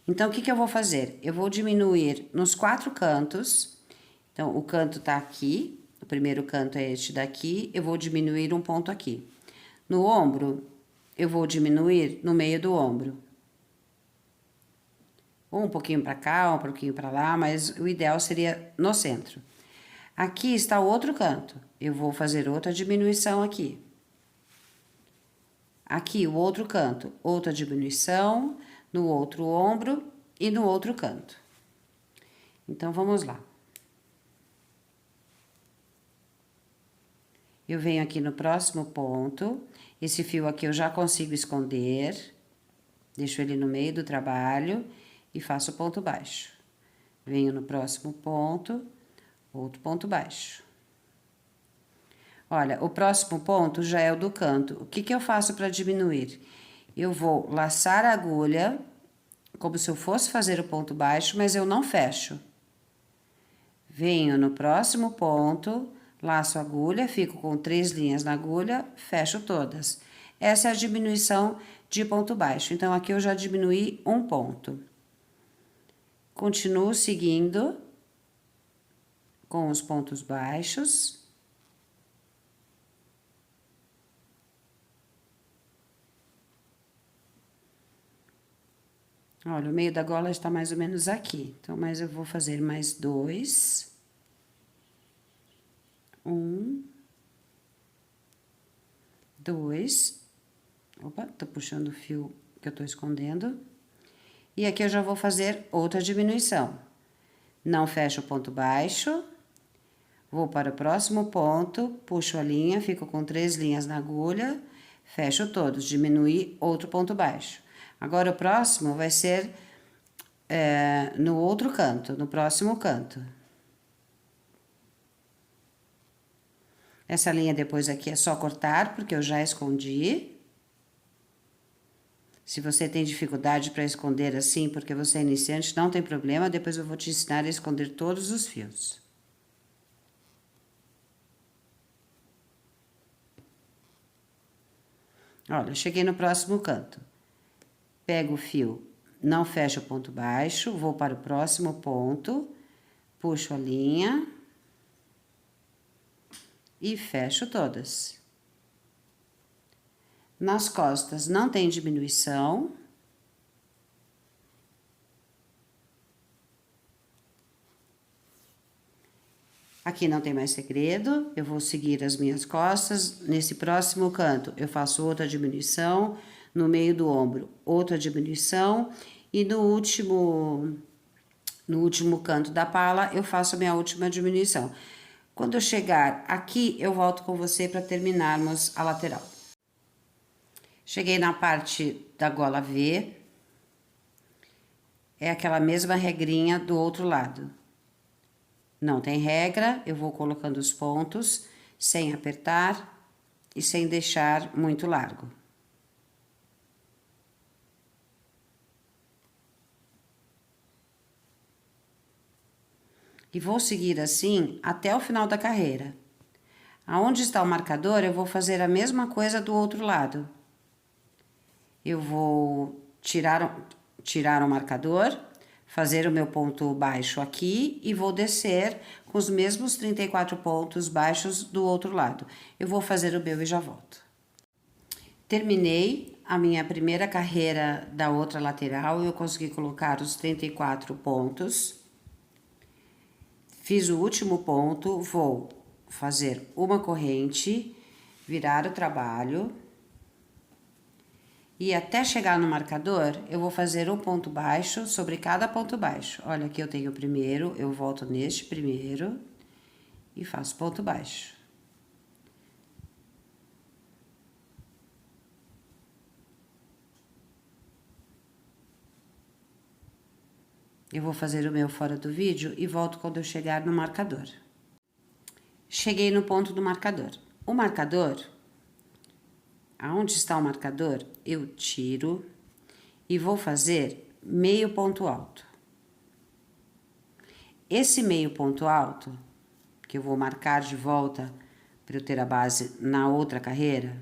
Então, o que eu vou fazer? Eu vou diminuir nos 4 cantos. Então, o canto tá aqui, o primeiro canto é este daqui, eu vou diminuir um ponto aqui. No ombro, eu vou diminuir no meio do ombro. Ou um pouquinho para cá, um pouquinho para lá, mas o ideal seria no centro. Aqui está o outro canto. Eu vou fazer outra diminuição aqui. Aqui o outro canto, outra diminuição no outro ombro e no outro canto. Então, vamos lá. Eu venho aqui no próximo ponto. Esse fio aqui eu já consigo esconder. Deixo ele no meio do trabalho e faço ponto baixo. Venho no próximo ponto, outro ponto baixo. Olha, o próximo ponto já é o do canto. O que eu faço para diminuir? Eu vou laçar a agulha, como se eu fosse fazer o ponto baixo, mas eu não fecho. Venho no próximo ponto, laço a agulha, fico com 3 linhas na agulha, fecho todas. Essa é a diminuição de ponto baixo. Então, aqui eu já diminuí um ponto. Continuo seguindo com os pontos baixos. Olha, o meio da gola está mais ou menos aqui. Então, mas eu vou fazer mais 2. 1, 2. Opa, tô puxando o fio que eu tô escondendo. E aqui eu já vou fazer outra diminuição. Não fecho o ponto baixo. Vou para o próximo ponto, puxo a linha, fico com 3 linhas na agulha, fecho todos, diminui outro ponto baixo. Agora, o próximo vai ser no outro canto, no próximo canto. Essa linha depois aqui é só cortar, porque eu já escondi. Se você tem dificuldade para esconder assim, porque você é iniciante, não tem problema, depois eu vou te ensinar a esconder todos os fios. Olha, eu cheguei no próximo canto. Pego o fio, não fecho o ponto baixo, vou para o próximo ponto, puxo a linha e fecho todas. Nas costas não tem diminuição. Aqui não tem mais segredo, eu vou seguir as minhas costas. Nesse próximo canto, eu faço outra diminuição, no meio do ombro, outra diminuição, e no último canto da pala, eu faço a minha última diminuição. Quando eu chegar aqui, eu volto com você para terminarmos a lateral. Cheguei na parte da gola V, é aquela mesma regrinha do outro lado. Não tem regra, eu vou colocando os pontos sem apertar e sem deixar muito largo. E vou seguir assim até o final da carreira. Aonde está o marcador, eu vou fazer a mesma coisa do outro lado. Eu vou tirar o marcador, fazer o meu ponto baixo aqui e vou descer com os mesmos 34 pontos baixos do outro lado. Eu vou fazer o meu e já volto. Terminei a minha primeira carreira da outra lateral e eu consegui colocar os 34 pontos. Fiz o último ponto, vou fazer uma corrente, virar o trabalho e até chegar no marcador, eu vou fazer um ponto baixo sobre cada ponto baixo. Olha, aqui eu tenho o primeiro, eu volto neste primeiro e faço ponto baixo. Eu vou fazer o meu fora do vídeo e volto quando eu chegar no marcador. Cheguei no ponto do marcador. O marcador, aonde está o marcador, eu tiro e vou fazer meio ponto alto. Esse meio ponto alto, que eu vou marcar de volta para eu ter a base na outra carreira,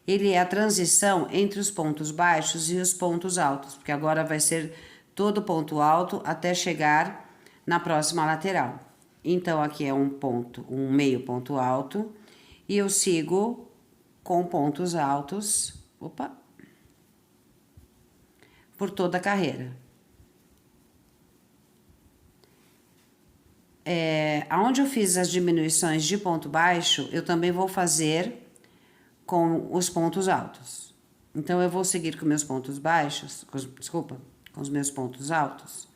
ele é a transição entre os pontos baixos e os pontos altos, porque agora vai ser todo ponto alto até chegar na próxima lateral. Então, aqui é um meio ponto alto, e eu sigo com pontos altos, por toda a carreira. Aonde eu fiz as diminuições de ponto baixo, eu também vou fazer com os pontos altos. Então, eu vou seguir com meus pontos baixos, com os meus pontos altos,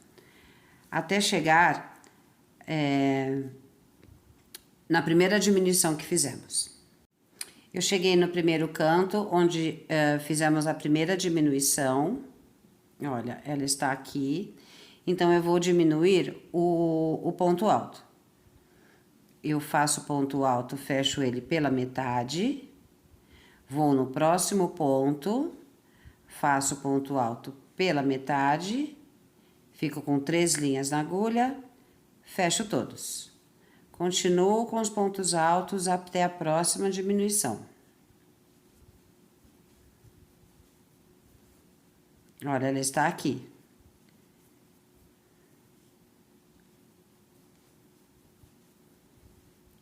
até chegar na primeira diminuição que fizemos. Eu cheguei no primeiro canto, onde fizemos a primeira diminuição. Olha, ela está aqui. Então, eu vou diminuir o ponto alto. Eu faço ponto alto, fecho ele pela metade. Vou no próximo ponto, faço ponto alto pela metade. Fico com 3 linhas na agulha, fecho todos. Continuo com os pontos altos até a próxima diminuição. Olha, ela está aqui.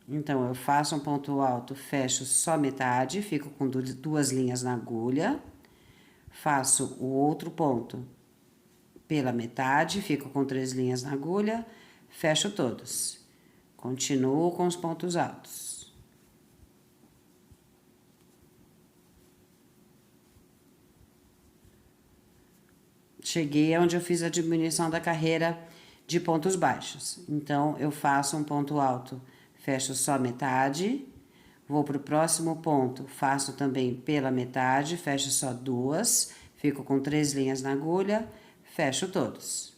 Então, eu faço um ponto alto, fecho só metade, fico com 2 linhas na agulha. Faço o outro ponto pela metade, fico com 3 linhas na agulha, fecho todos. Continuo com os pontos altos. Cheguei onde eu fiz a diminuição da carreira de pontos baixos. Então, eu faço um ponto alto, fecho só metade, vou para o próximo ponto, faço também pela metade, fecho só 2, fico com 3 linhas na agulha, fecho todos.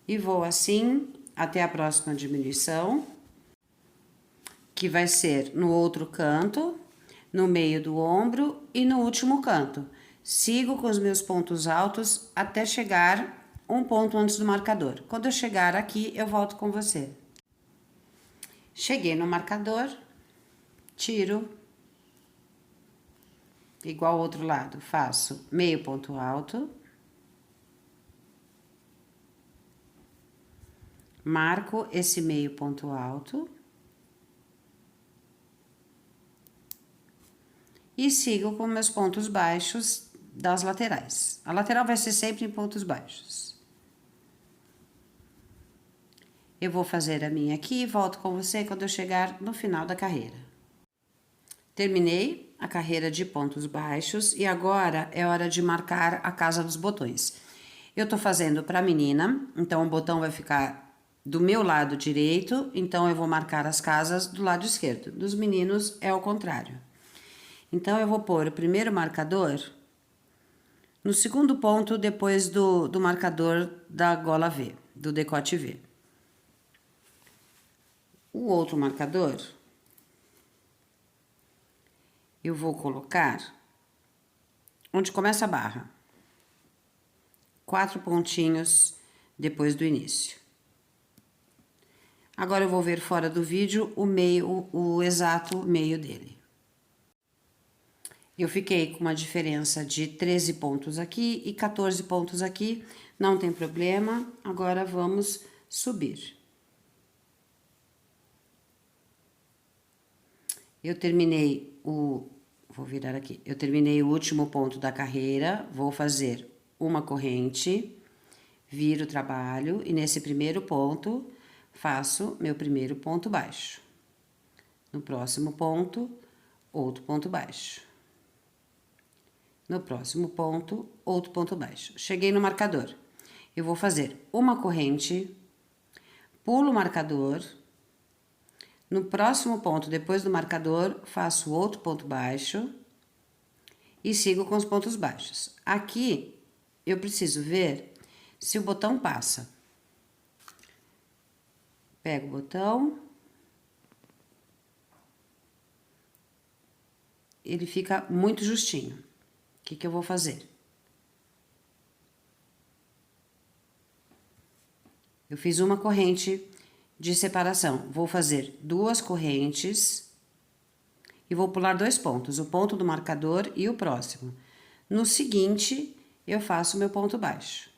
E vou assim até a próxima diminuição, que vai ser no outro canto, no meio do ombro e no último canto. Sigo com os meus pontos altos até chegar um ponto antes do marcador. Quando eu chegar aqui, eu volto com você. Cheguei no marcador, tiro, igual ao outro lado, faço meio ponto alto, marco esse meio ponto alto e sigo com meus pontos baixos das laterais. A lateral vai ser sempre em pontos baixos. Eu vou fazer a minha aqui e volto com você quando eu chegar no final da carreira. Terminei a carreira de pontos baixos e agora é hora de marcar a casa dos botões. Eu tô fazendo pra menina, então o botão vai ficar do meu lado direito, então eu vou marcar as casas do lado esquerdo. Dos meninos é ao contrário. Então, eu vou pôr o primeiro marcador no segundo ponto depois do marcador da gola V, do decote V. O outro marcador, eu vou colocar onde começa a barra. 4 pontinhos depois do início. Agora eu vou ver fora do vídeo o meio, o exato meio dele. Eu fiquei com uma diferença de 13 pontos aqui e 14 pontos aqui, não tem problema. Agora vamos subir. Eu terminei vou virar aqui. Eu terminei o último ponto da carreira, vou fazer uma corrente, viro o trabalho e nesse primeiro ponto faço meu primeiro ponto baixo. No próximo ponto, outro ponto baixo. No próximo ponto, outro ponto baixo. Cheguei no marcador. Eu vou fazer uma corrente, pulo o marcador. No próximo ponto, depois do marcador, faço outro ponto baixo e sigo com os pontos baixos. Aqui, eu preciso ver se o botão passa. Pego o botão. Ele fica muito justinho. O que eu vou fazer? Eu fiz uma corrente de separação. Vou fazer duas correntes e vou pular dois pontos, o ponto do marcador e o próximo. No seguinte, eu faço meu ponto baixo.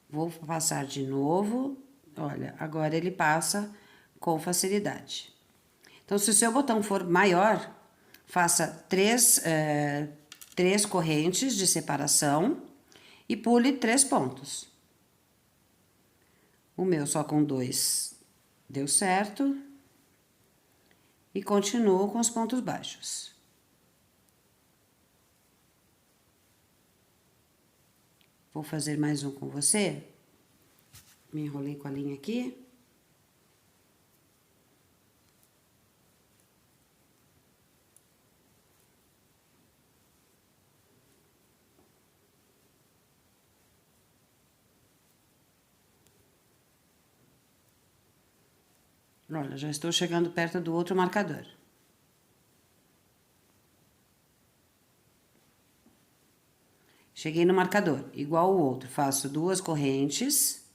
Vou passar de novo. Olha, agora ele passa com facilidade. Então, se o seu botão for maior, faça três correntes de separação e pule 3 pontos. O meu só com 2 deu certo. E continuo com os pontos baixos. Vou fazer mais um com você. Me enrolei com a linha aqui. Olha, já estou chegando perto do outro marcador. Cheguei no marcador, igual o outro, faço duas correntes,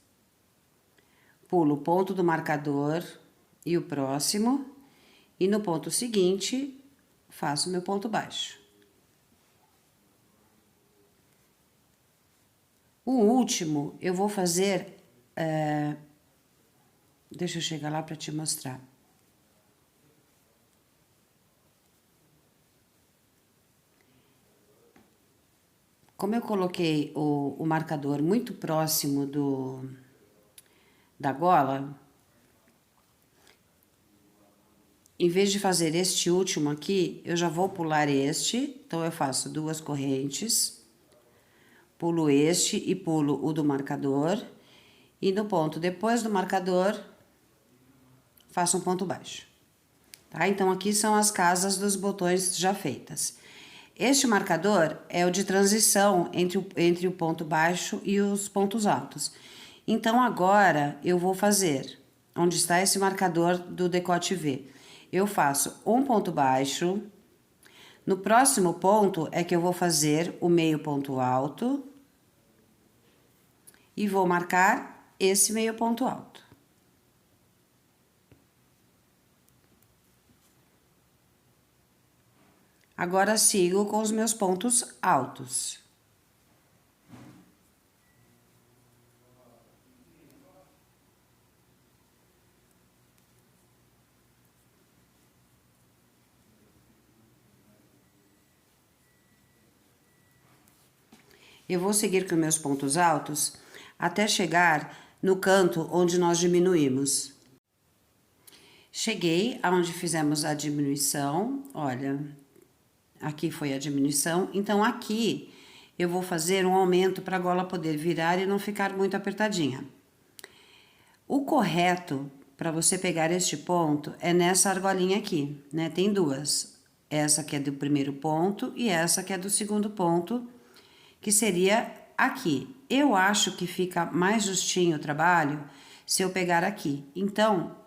pulo o ponto do marcador e o próximo, e no ponto seguinte, faço meu ponto baixo. O último, eu vou fazer... Deixa eu chegar lá para te mostrar. Como eu coloquei o marcador muito próximo da gola, em vez de fazer este último aqui, eu já vou pular este. Então, eu faço duas correntes, pulo este e pulo o do marcador. E no ponto depois do marcador, faço um ponto baixo. Tá? Então, aqui são as casas dos botões já feitas. Este marcador é o de transição entre o ponto baixo e os pontos altos. Então, agora, eu vou fazer, onde está esse marcador do decote V, eu faço um ponto baixo. No próximo ponto é que eu vou fazer o meio ponto alto e vou marcar esse meio ponto alto. Agora, sigo com os meus pontos altos. Eu vou seguir com meus pontos altos até chegar no canto onde nós diminuímos. Cheguei aonde fizemos a diminuição, olha, aqui foi a diminuição, então aqui eu vou fazer um aumento para a gola poder virar e não ficar muito apertadinha. O correto para você pegar este ponto é nessa argolinha aqui, né? Tem duas, essa que é do primeiro ponto e essa que é do segundo ponto, que seria aqui. Eu acho que fica mais justinho o trabalho se eu pegar aqui. Então,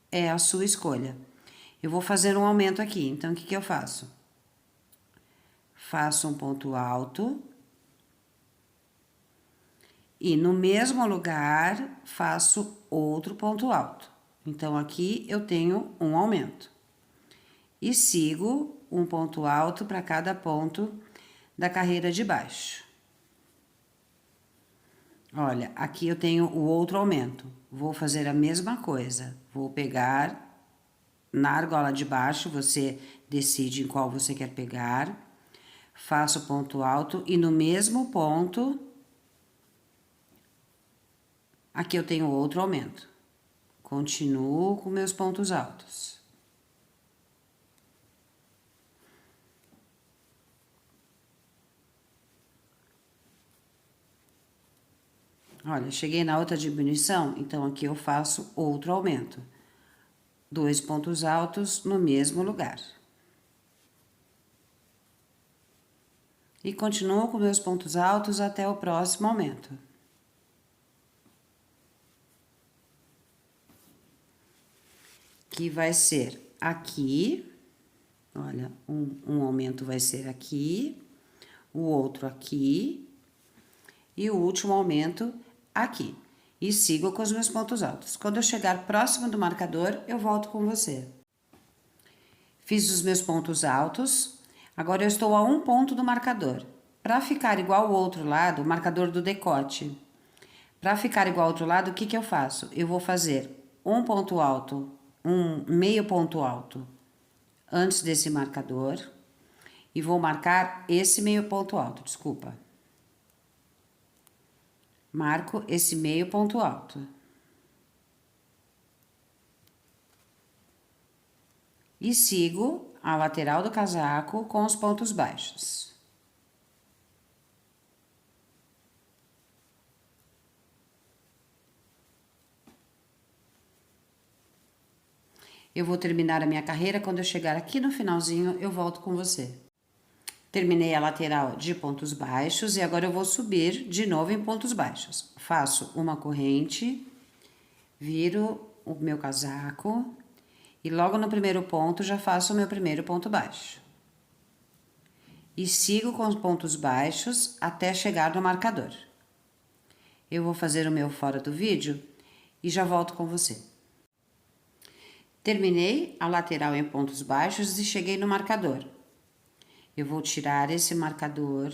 é a sua escolha. Eu vou fazer um aumento aqui. Então, o que eu faço? Faço um ponto alto, E no mesmo lugar, faço outro ponto alto. Então, aqui eu tenho um aumento. E sigo um ponto alto para cada ponto da carreira de baixo. Olha, aqui eu tenho o outro aumento. Vou fazer a mesma coisa. Vou pegar na argola de baixo, você decide em qual você quer pegar. Faço ponto alto e no mesmo ponto, aqui eu tenho outro aumento. Continuo com meus pontos altos. Olha, cheguei na outra diminuição, então aqui eu faço outro aumento. 2 pontos altos no mesmo lugar. E continuo com meus pontos altos até o próximo aumento. Que vai ser aqui, olha, um aumento vai ser aqui, o outro aqui, e o último aumento aqui. E sigo com os meus pontos altos. Quando eu chegar próximo do marcador, eu volto com você. Fiz os meus pontos altos, agora eu estou a um ponto do marcador. Para ficar igual ao outro lado, o marcador do decote. Para ficar igual ao outro lado, o que que eu faço? Eu vou fazer um ponto alto, um meio ponto alto antes desse marcador e vou marcar esse meio ponto alto, desculpa. Marco esse meio ponto alto. E sigo a lateral do casaco com os pontos baixos. Eu vou terminar a minha carreira, quando eu chegar aqui no finalzinho, eu volto com você. Terminei a lateral de pontos baixos e agora eu vou subir de novo em pontos baixos. Faço uma corrente, viro o meu casaco e logo no primeiro ponto já faço o meu primeiro ponto baixo. E sigo com os pontos baixos até chegar no marcador. Eu vou fazer o meu fora do vídeo e já volto com você. Terminei a lateral em pontos baixos e cheguei no marcador. Eu vou tirar esse marcador.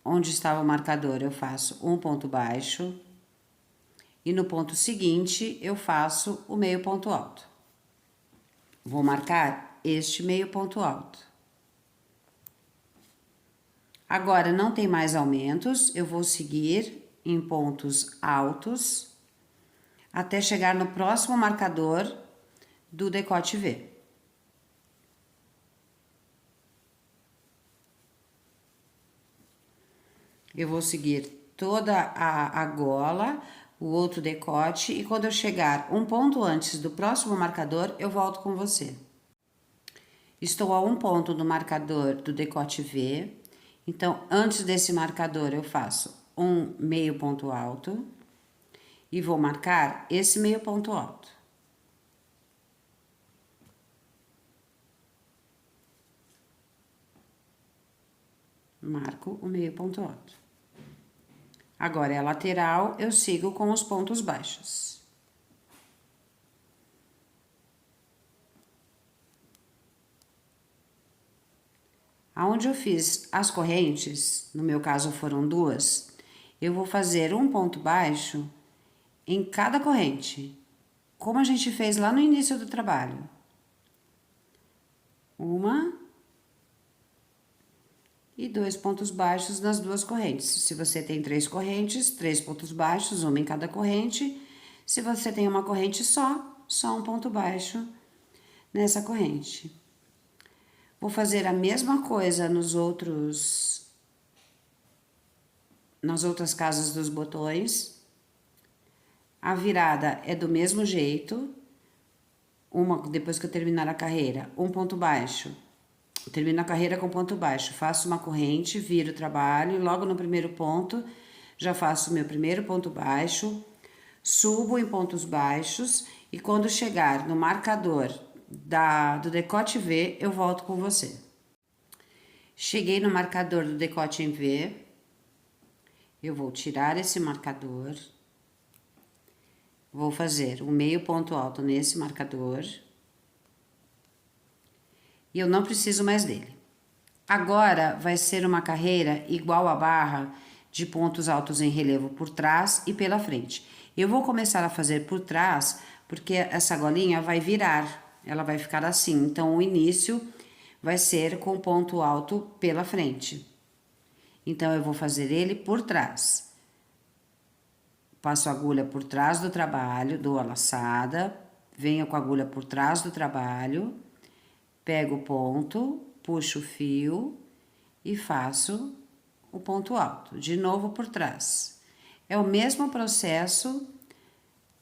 Onde estava o marcador, eu faço um ponto baixo. E no ponto seguinte, eu faço o meio ponto alto. Vou marcar este meio ponto alto. Agora, não tem mais aumentos, eu vou seguir em pontos altos até chegar no próximo marcador do decote V. Eu vou seguir toda a gola, o outro decote, e quando eu chegar um ponto antes do próximo marcador, eu volto com você. Estou a um ponto do marcador do decote V, então antes desse marcador eu faço um meio ponto alto e vou marcar esse meio ponto alto. Marco o meio ponto alto. Agora é a lateral, eu sigo com os pontos baixos. Aonde eu fiz as correntes, no meu caso foram duas, eu vou fazer um ponto baixo em cada corrente, como a gente fez lá no início do trabalho. Uma e 2 pontos baixos nas duas correntes. Se você tem 3 correntes, 3 pontos baixos, uma em cada corrente. Se você tem uma corrente só um ponto baixo nessa corrente. Vou fazer a mesma coisa nas outras casas dos botões. A virada é do mesmo jeito. Depois que eu terminar a carreira, um ponto baixo. Termino a carreira com ponto baixo, faço uma corrente, viro o trabalho, e logo no primeiro ponto já faço o meu primeiro ponto baixo, subo em pontos baixos e quando chegar no marcador do decote V, eu volto com você. Cheguei no marcador do decote em V, eu vou tirar esse marcador, vou fazer o meio ponto alto nesse marcador, e eu não preciso mais dele. Agora vai ser uma carreira igual a barra de pontos altos em relevo por trás e pela frente. Eu vou começar a fazer por trás, porque essa golinha vai virar, ela vai ficar assim, então o início vai ser com ponto alto pela frente. Então, eu vou fazer ele por trás. Passo a agulha por trás do trabalho, dou a laçada, venho com a agulha por trás do trabalho, pego o ponto, puxo o fio e faço o ponto alto, de novo por trás. É o mesmo processo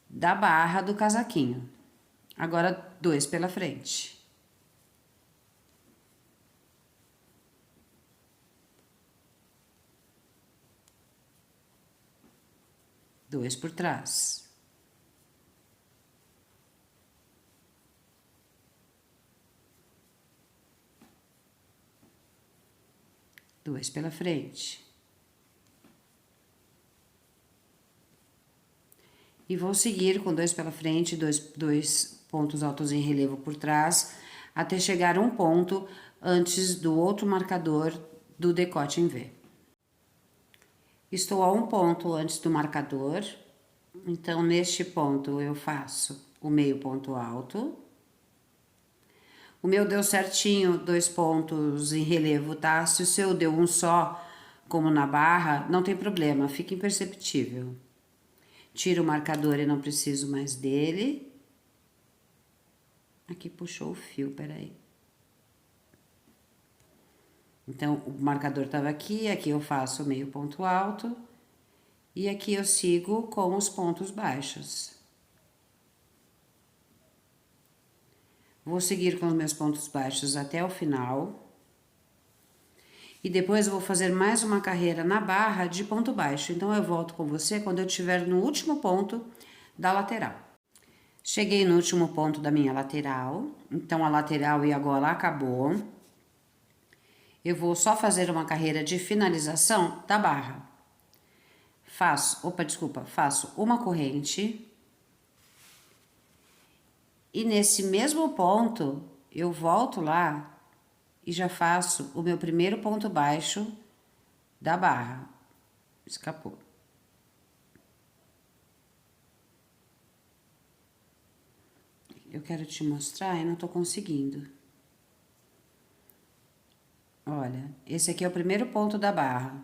da barra do casaquinho. Agora, 2 pela frente. Dois por trás. Dois pela frente. E vou seguir com 2 pela frente, dois pontos altos em relevo por trás, até chegar a um ponto antes do outro marcador do decote em V. Estou a um ponto antes do marcador, então neste ponto eu faço o meio ponto alto. O meu deu certinho 2 pontos em relevo, tá? Se o seu deu um só, como na barra, não tem problema, fica imperceptível. Tiro o marcador e não preciso mais dele. Aqui puxou o fio, peraí. Então, o marcador estava aqui eu faço meio ponto alto. E aqui eu sigo com os pontos baixos. Vou seguir com os meus pontos baixos até o final. E depois eu vou fazer mais uma carreira na barra de ponto baixo. Então, eu volto com você quando eu estiver no último ponto da lateral. Cheguei no último ponto da minha lateral. Então, a lateral e a gola acabou. Eu vou só fazer uma carreira de finalização da barra. Faço uma corrente. E nesse mesmo ponto, eu volto lá e já faço o meu primeiro ponto baixo da barra. Escapou. Eu quero te mostrar e não tô conseguindo. Olha, esse aqui é o primeiro ponto da barra.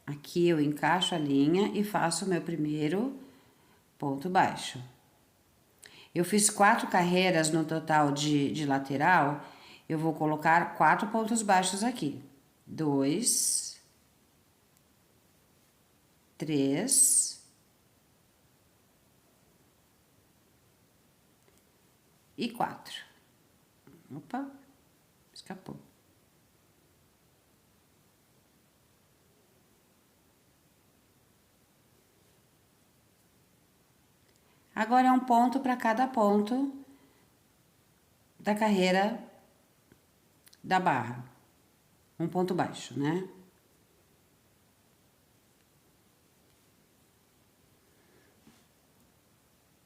Aqui eu encaixo a linha e faço o meu primeiro ponto baixo. Eu fiz 4 carreiras no total de lateral, eu vou colocar 4 pontos baixos aqui. 2, 3 e 4. Opa, escapou. Agora é um ponto para cada ponto da carreira da barra. Um ponto baixo, né?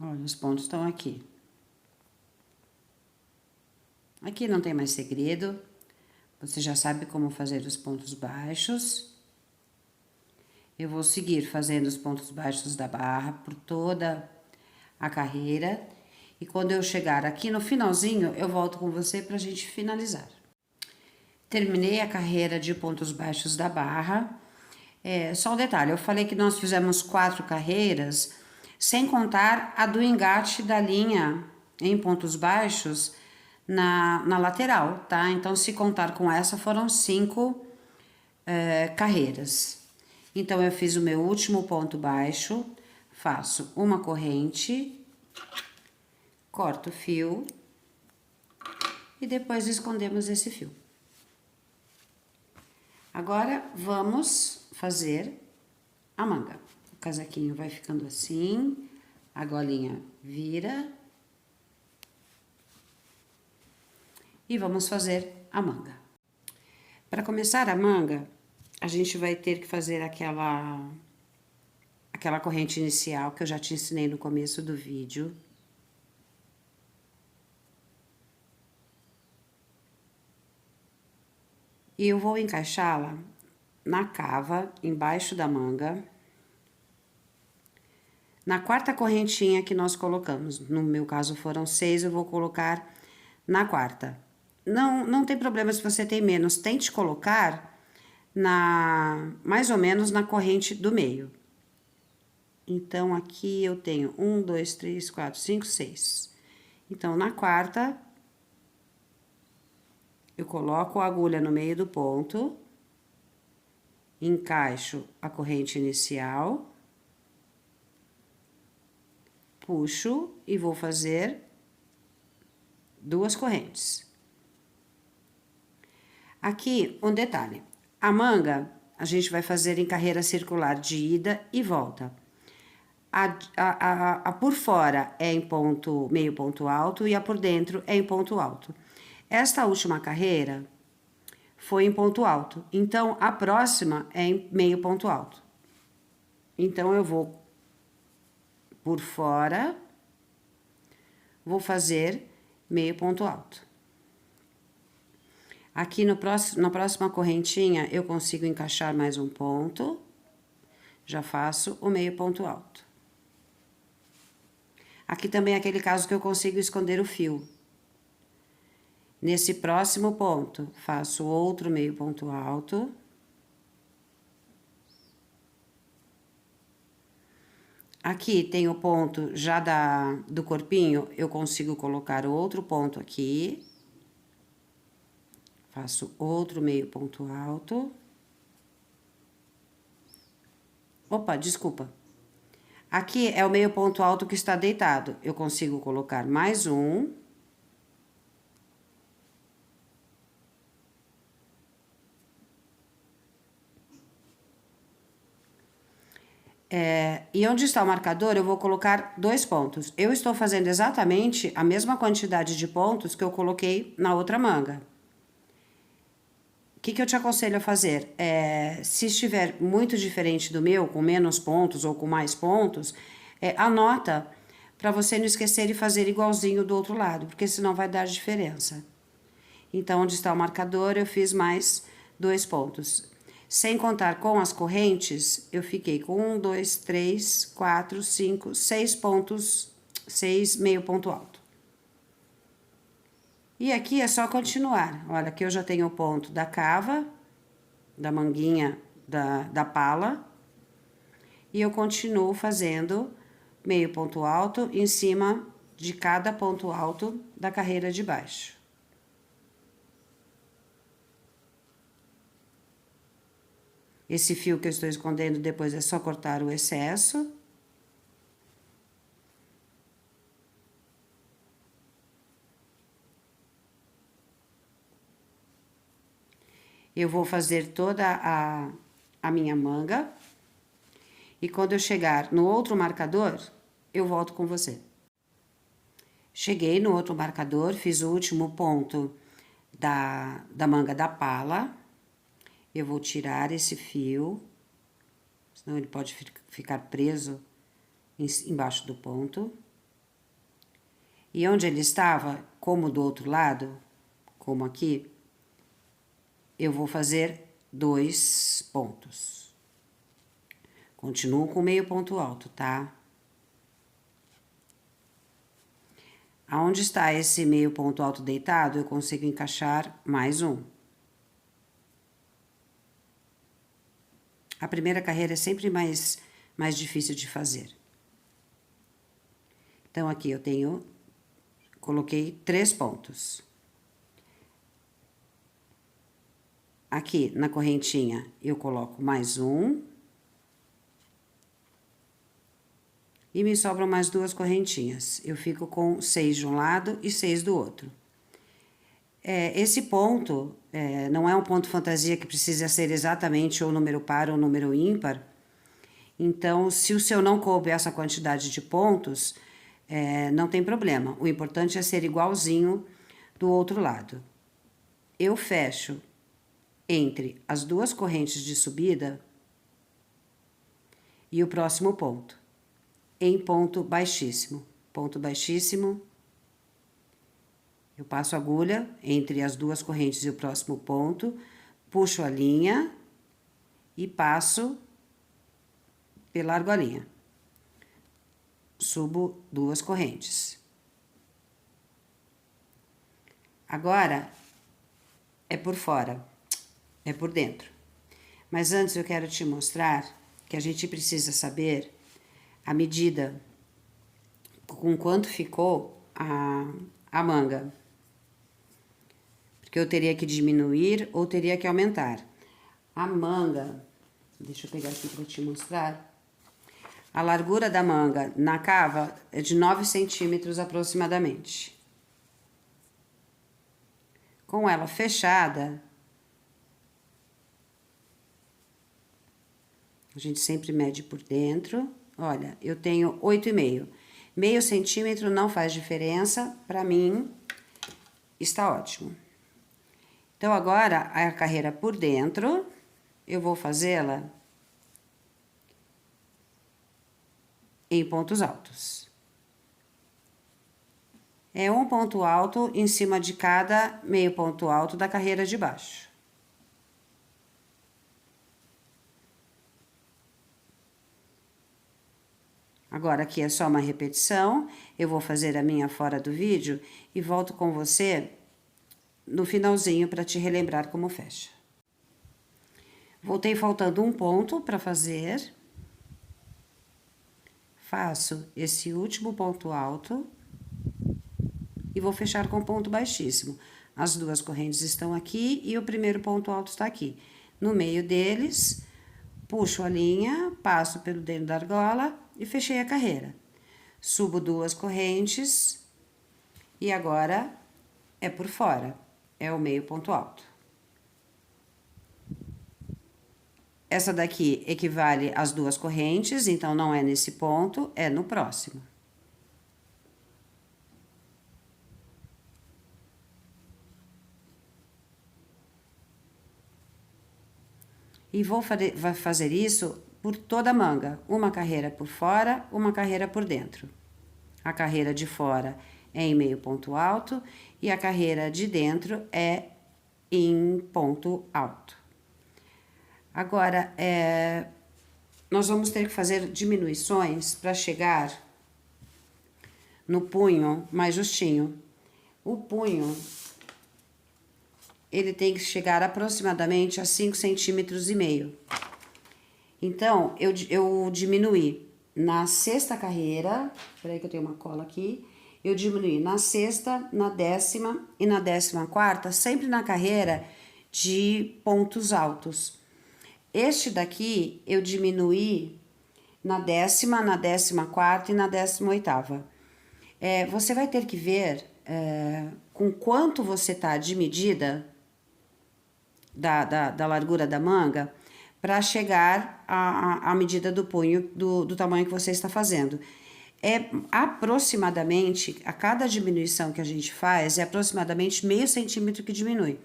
Olha, os pontos estão aqui. Aqui não tem mais segredo. Você já sabe como fazer os pontos baixos. Eu vou seguir fazendo os pontos baixos da barra por toda a carreira. E quando eu chegar aqui no finalzinho, eu volto com você pra gente finalizar. Terminei a carreira de pontos baixos da barra. Só um detalhe, eu falei que nós fizemos 4 carreiras, sem contar a do engate da linha em pontos baixos na lateral, tá? Então, se contar com essa, foram 5 carreiras. Então, eu fiz o meu último ponto baixo, faço uma corrente, corto o fio e depois escondemos esse fio. Agora, vamos fazer a manga. O casaquinho vai ficando assim, a golinha vira. E vamos fazer a manga. Para começar a manga, a gente vai ter que fazer aquela corrente inicial que eu já te ensinei no começo do vídeo. E eu vou encaixá-la na cava, embaixo da manga, na quarta correntinha que nós colocamos. No meu caso foram 6, eu vou colocar na quarta. Não tem problema se você tem menos, tente colocar mais ou menos na corrente do meio. Então, aqui eu tenho 1, 2, 3, 4, 5, 6. Então, na quarta, eu coloco a agulha no meio do ponto, encaixo a corrente inicial, puxo e vou fazer 2 correntes. Aqui, um detalhe. A manga, a gente vai fazer em carreira circular de ida e volta. A por fora é em meio ponto alto e a por dentro é em ponto alto. Esta última carreira foi em ponto alto, então a próxima é em meio ponto alto. Então, eu vou por fora, vou fazer meio ponto alto. Aqui na próxima correntinha, eu consigo encaixar mais um ponto, já faço o meio ponto alto. Aqui também é aquele caso que eu consigo esconder o fio. Nesse próximo ponto, faço outro meio ponto alto. Aqui tem o ponto já do corpinho, eu consigo colocar outro ponto aqui. Faço outro meio ponto alto. Opa, desculpa. Aqui é o meio ponto alto que está deitado. Eu consigo colocar mais um. E onde está o marcador, eu vou colocar 2 pontos. Eu estou fazendo exatamente a mesma quantidade de pontos que eu coloquei na outra manga. O que eu te aconselho a fazer? Se estiver muito diferente do meu, com menos pontos ou com mais pontos, anota para você não esquecer de fazer igualzinho do outro lado, porque senão vai dar diferença. Então, onde está o marcador, eu fiz mais 2 pontos. Sem contar com as correntes, eu fiquei com 1, 2, 3, 4, 5, 6 pontos, 6 meio ponto alto. E aqui é só continuar. Olha, aqui eu já tenho o ponto da cava, da manguinha da pala. E eu continuo fazendo meio ponto alto em cima de cada ponto alto da carreira de baixo. Esse fio que eu estou escondendo depois é só cortar o excesso. Eu vou fazer toda a minha manga. E quando eu chegar no outro marcador, eu volto com você. Cheguei no outro marcador, fiz o último ponto da manga da pala. Eu vou tirar esse fio, senão ele pode ficar preso embaixo do ponto. E onde ele estava, como do outro lado, como aqui, eu vou fazer 2 pontos. Continuo com meio ponto alto, tá? Aonde está esse meio ponto alto deitado, eu consigo encaixar mais um. A primeira carreira é sempre mais difícil de fazer. Então, aqui eu coloquei 3 pontos. Aqui na correntinha eu coloco mais um. E me sobram mais 2 correntinhas. Eu fico com 6 de um lado e 6 do outro. Esse ponto não é um ponto fantasia que precisa ser exatamente ou número par ou número ímpar. Então, se o seu não couber essa quantidade de pontos, não tem problema. O importante é ser igualzinho do outro lado. Eu fecho entre as duas correntes de subida e o próximo ponto, em ponto baixíssimo. Ponto baixíssimo, eu passo a agulha entre as duas correntes e o próximo ponto, puxo a linha e passo e largo a linha. Subo duas correntes. Agora, é por fora, é por dentro. Mas antes eu quero te mostrar que a gente precisa saber a medida, com quanto ficou a manga. Porque eu teria que diminuir ou teria que aumentar. A manga, deixa eu pegar aqui para te mostrar. A largura da manga na cava é de 9 centímetros aproximadamente. Com ela fechada, a gente sempre mede por dentro. Olha, eu tenho 8,5. Meio centímetro não faz diferença, para mim está ótimo. Então, agora, a carreira por dentro, eu vou fazê-la em pontos altos. É um ponto alto em cima de cada meio ponto alto da carreira de baixo. Agora, aqui é só uma repetição, eu vou fazer a minha fora do vídeo e volto com você no finalzinho para te relembrar como fecha. Voltei faltando um ponto para fazer. Faço esse último ponto alto e vou fechar com ponto baixíssimo. As duas correntes estão aqui e o primeiro ponto alto está aqui. No meio deles, puxo a linha, passo pelo dentro da argola e fechei a carreira. Subo duas correntes e agora é por fora, é o meio ponto alto. Essa daqui equivale às duas correntes, então não é nesse ponto, é no próximo. E vou fazer isso por toda a manga, uma carreira por fora, uma carreira por dentro. A carreira de fora é em meio ponto alto e a carreira de dentro é em ponto alto. Agora, nós vamos ter que fazer diminuições para chegar no punho mais justinho. O punho, ele tem que chegar aproximadamente a 5,5 centímetros. Então, eu diminuí na sexta carreira, peraí que eu tenho uma cola aqui, eu diminuí na sexta, na 10ª e na 14ª, sempre na carreira de pontos altos. Este daqui eu diminuí na 10ª, na 14ª e na 18ª. Você vai ter que ver com quanto você tá de medida da largura da manga para chegar à medida do punho do tamanho que você está fazendo. Aproximadamente, a cada diminuição que a gente faz, é aproximadamente meio centímetro que diminui.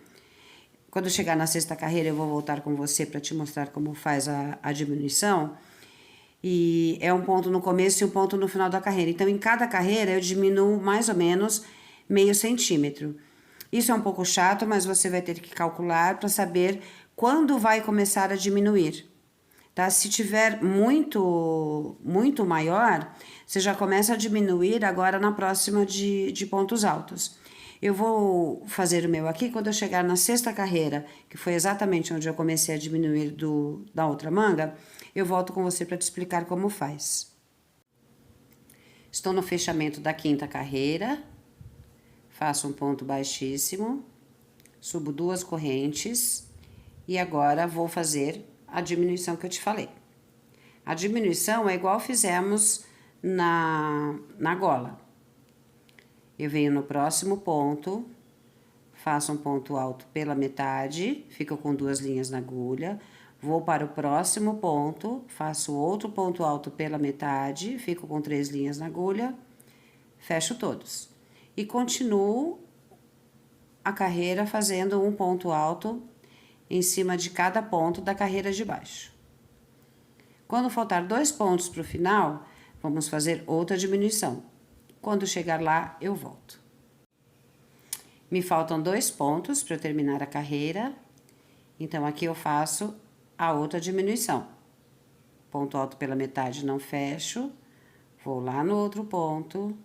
Quando chegar na sexta carreira, eu vou voltar com você para te mostrar como faz a diminuição. E é um ponto no começo e um ponto no final da carreira. Então, em cada carreira, eu diminuo mais ou menos meio centímetro. Isso é um pouco chato, mas você vai ter que calcular para saber quando vai começar a diminuir. Tá? Se tiver muito maior, você já começa a diminuir agora na próxima de pontos altos. Eu vou fazer o meu aqui quando eu chegar na sexta carreira, que foi exatamente onde eu comecei a diminuir da outra manga, eu volto com você para te explicar como faz. Estou no fechamento da quinta carreira, faço um ponto baixíssimo, subo duas correntes e agora vou fazer a diminuição que eu te falei. A diminuição é igual fizemos na gola. Eu venho no próximo ponto, faço um ponto alto pela metade, fico com duas linhas na agulha, vou para o próximo ponto, faço outro ponto alto pela metade, fico com 3 linhas na agulha, fecho todos. E continuo a carreira fazendo um ponto alto em cima de cada ponto da carreira de baixo. Quando faltar 2 pontos para o final, vamos fazer outra diminuição. Quando chegar lá, eu volto. Me faltam 2 pontos para eu terminar a carreira, então aqui eu faço a outra diminuição. Ponto alto pela metade, não fecho, vou lá no outro ponto,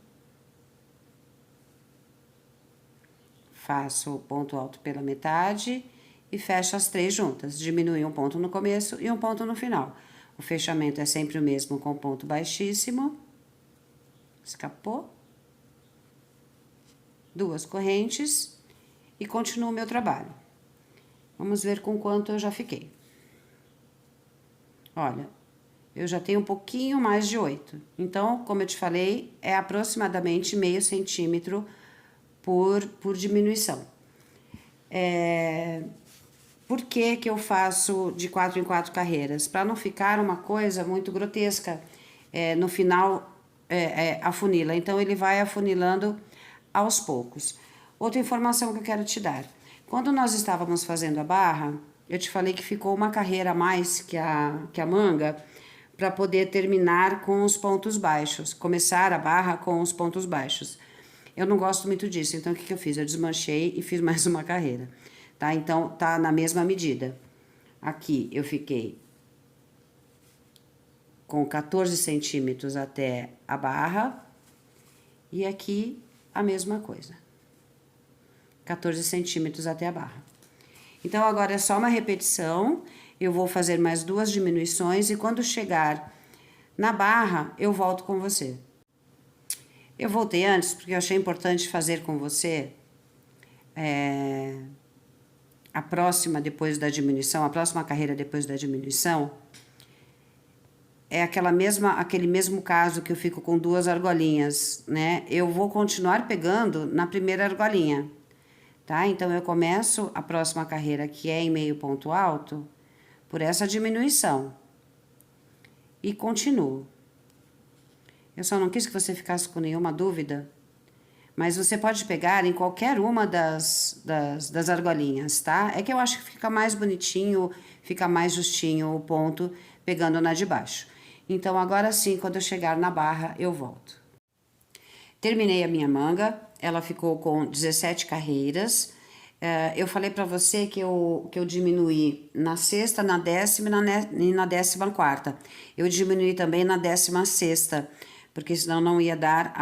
faço o ponto alto pela metade e fecho as 3 juntas. Diminui um ponto no começo e um ponto no final. O fechamento é sempre o mesmo com ponto baixíssimo. Escapou. 2 correntes e continuo o meu trabalho. Vamos ver com quanto eu já fiquei. Olha, eu já tenho um pouquinho mais de 8. Então, como eu te falei, é aproximadamente meio centímetro por diminuição. Por que que eu faço de 4 em 4 carreiras? Para não ficar uma coisa muito grotesca. No final, afunila. Então, ele vai afunilando aos poucos. Outra informação que eu quero te dar. Quando nós estávamos fazendo a barra, eu te falei que ficou uma carreira a mais que a manga para poder terminar com os pontos baixos. Começar a barra com os pontos baixos. Eu não gosto muito disso, então o que eu fiz? Eu desmanchei e fiz mais uma carreira. Tá? Então, tá na mesma medida. Aqui eu fiquei com 14 centímetros até a barra. E aqui a mesma coisa. 14 centímetros até a barra. Então, agora é só uma repetição. Eu vou fazer mais 2 diminuições e quando chegar na barra, eu volto com você. Eu voltei antes porque eu achei importante fazer com você a próxima depois da diminuição, a próxima carreira depois da diminuição, é aquele mesmo caso que eu fico com 2 argolinhas, né? Eu vou continuar pegando na primeira argolinha, tá? Então, eu começo a próxima carreira, que é em meio ponto alto, por essa diminuição. E continuo. Eu só não quis que você ficasse com nenhuma dúvida, mas você pode pegar em qualquer uma das argolinhas, tá? É que eu acho que fica mais bonitinho, fica mais justinho o ponto pegando na de baixo. Então, agora sim, quando eu chegar na barra, eu volto. Terminei a minha manga, ela ficou com 17 carreiras. Eu falei pra você que eu diminuí na sexta, na 10ª e na 14ª. Eu diminuí também na 16ª, porque senão não ia dar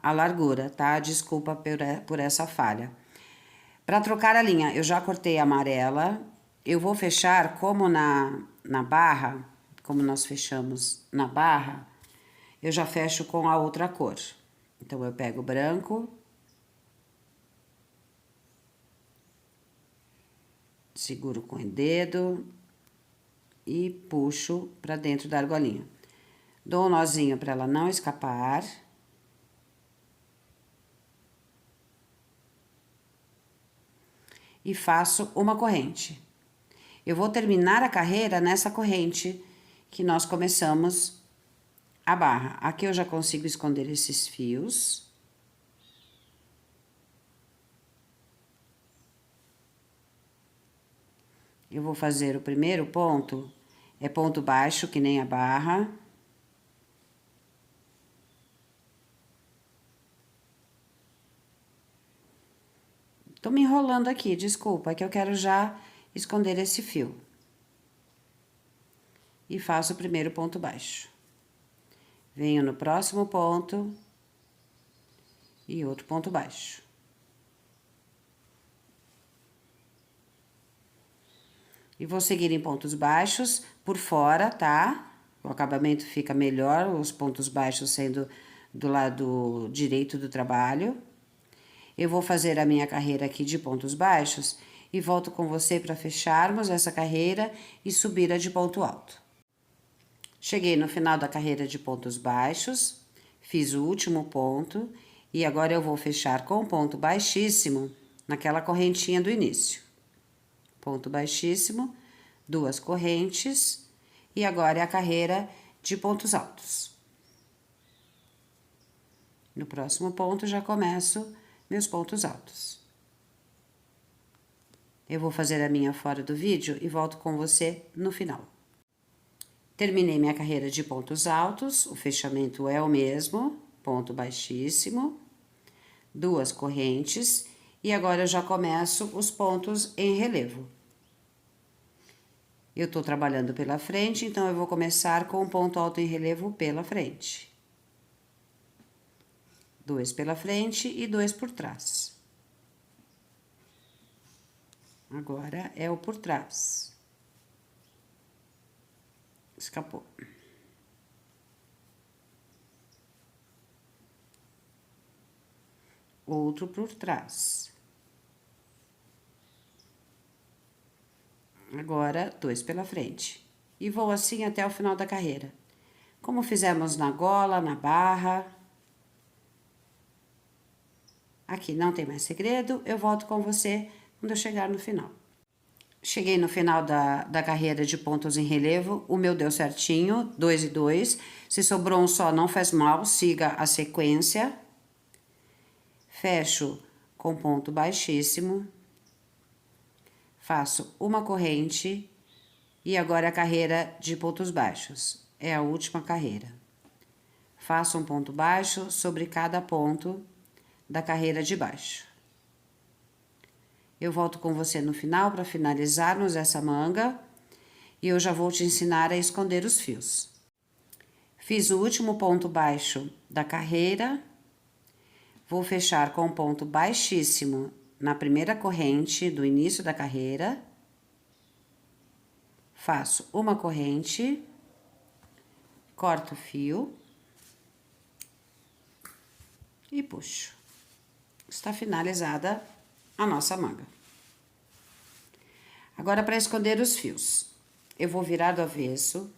a largura, tá? Desculpa por essa falha. Para trocar a linha, eu já cortei a amarela. Eu vou fechar como na barra, como nós fechamos na barra, eu já fecho com a outra cor. Então, eu pego o branco, seguro com o dedo e puxo para dentro da argolinha. Dou um nozinho para ela não escapar. E faço uma corrente. Eu vou terminar a carreira nessa corrente que nós começamos a barra. Aqui eu já consigo esconder esses fios. Eu vou fazer o primeiro ponto, é ponto baixo, que nem a barra. Tô me enrolando aqui, desculpa, é que eu quero já esconder esse fio. E faço o primeiro ponto baixo. Venho no próximo ponto e outro ponto baixo. E vou seguir em pontos baixos por fora, tá? O acabamento fica melhor, os pontos baixos sendo do lado direito do trabalho. Eu vou fazer a minha carreira aqui de pontos baixos e volto com você para fecharmos essa carreira e subir a de ponto alto. Cheguei no final da carreira de pontos baixos, fiz o último ponto e agora eu vou fechar com ponto baixíssimo naquela correntinha do início. Ponto baixíssimo, 2 correntes e agora é a carreira de pontos altos. No próximo ponto já começo meus pontos altos. Eu vou fazer a minha fora do vídeo e volto com você no final. Terminei minha carreira de pontos altos, o fechamento é o mesmo, ponto baixíssimo, 2 correntes, e agora eu já começo os pontos em relevo. Eu tô trabalhando pela frente, então eu vou começar com um ponto alto em relevo pela frente. 2 pela frente e 2 por trás. Agora é o por trás. Escapou. Outro por trás. Agora, 2 pela frente. E vou assim até o final da carreira. Como fizemos na gola, na barra. Aqui não tem mais segredo, eu volto com você quando eu chegar no final. Cheguei no final da carreira de pontos em relevo, o meu deu certinho, 2 e 2. Se sobrou um só, não faz mal, siga a sequência. Fecho com ponto baixíssimo. Faço uma corrente e agora a carreira de pontos baixos. É a última carreira. Faço um ponto baixo sobre cada ponto da carreira de baixo. Eu volto com você no final para finalizarmos essa manga e eu já vou te ensinar a esconder os fios. Fiz o último ponto baixo da carreira, vou fechar com um ponto baixíssimo na primeira corrente do início da carreira, faço uma corrente, corto o fio e puxo. Está finalizada a nossa manga. Agora, para esconder os fios, eu vou virar do avesso.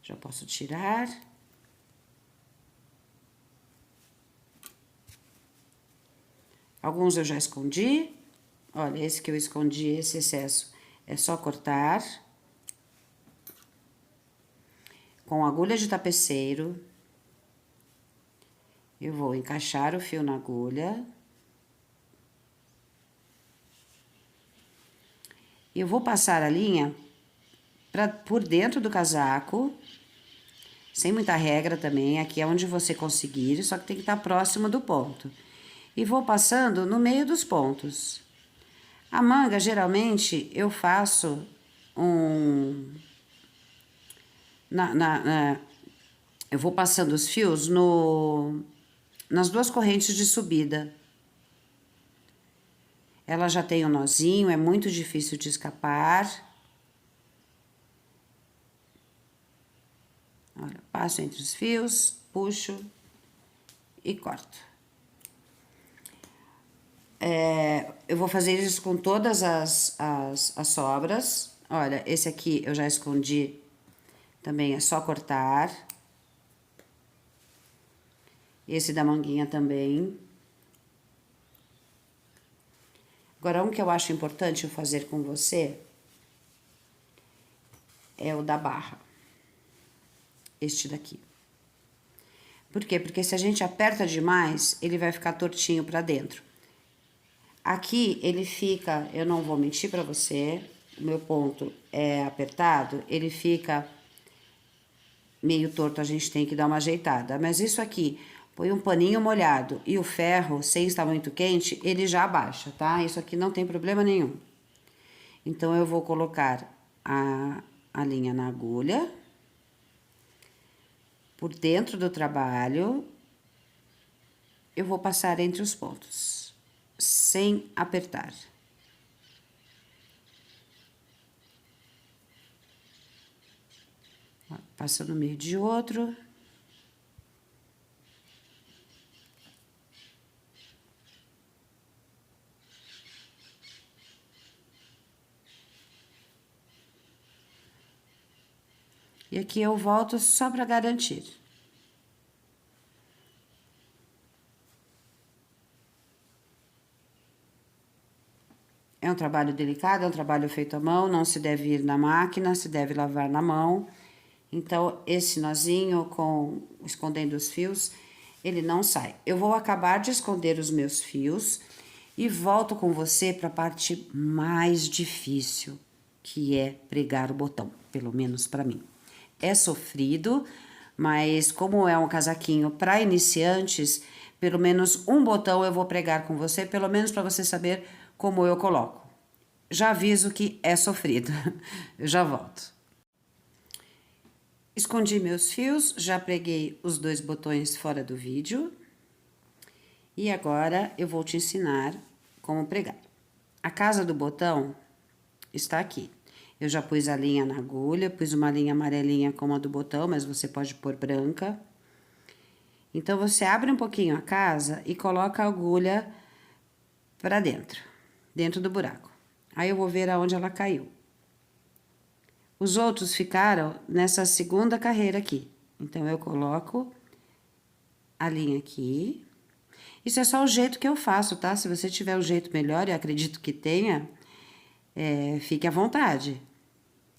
Já posso tirar. Alguns eu já escondi. Olha, esse que eu escondi, esse excesso, é só cortar. Com agulha de tapeceiro. Eu vou encaixar o fio na agulha. Eu vou passar a linha por dentro do casaco, sem muita regra também, aqui é onde você conseguir, só que tem que estar próximo do ponto. E vou passando no meio dos pontos. A manga, geralmente, eu faço eu vou passando os fios nas 2 correntes de subida. Ela já tem um nozinho, é muito difícil de escapar. Olha, passo entre os fios, puxo e corto. Eu vou fazer isso com todas as sobras. Olha, esse aqui eu já escondi, também é só cortar. Esse da manguinha também. Agora, um que eu acho importante eu fazer com você é o da barra. Este daqui. Por quê? Porque se a gente aperta demais, ele vai ficar tortinho pra dentro. Aqui ele fica, eu não vou mentir pra você, o meu ponto é apertado, ele fica meio torto, a gente tem que dar uma ajeitada. Mas isso aqui, põe um paninho molhado e o ferro, sem estar muito quente, ele já abaixa, tá? Isso aqui não tem problema nenhum. Então, eu vou colocar a linha na agulha, por dentro do trabalho, eu vou passar entre os pontos, sem apertar. Passa no meio de outro. E aqui eu volto só para garantir. É um trabalho delicado, é um trabalho feito à mão, não se deve ir na máquina, se deve lavar na mão. Então, esse nozinho escondendo os fios, ele não sai. Eu vou acabar de esconder os meus fios e volto com você para a parte mais difícil, que é pregar o botão, pelo menos para mim. É sofrido, mas como é um casaquinho para iniciantes, pelo menos um botão eu vou pregar com você, pelo menos para você saber como eu coloco. Já aviso que é sofrido. Eu já volto. Escondi meus fios, já preguei os 2 botões fora do vídeo. E agora eu vou te ensinar como pregar. A casa do botão está aqui. Eu já pus a linha na agulha, pus uma linha amarelinha como a do botão, mas você pode pôr branca. Então, você abre um pouquinho a casa e coloca a agulha para dentro do buraco. Aí eu vou ver aonde ela caiu. Os outros ficaram nessa segunda carreira aqui. Então, eu coloco a linha aqui. Isso é só o jeito que eu faço, tá? Se você tiver um jeito melhor, eu acredito que tenha, fique à vontade.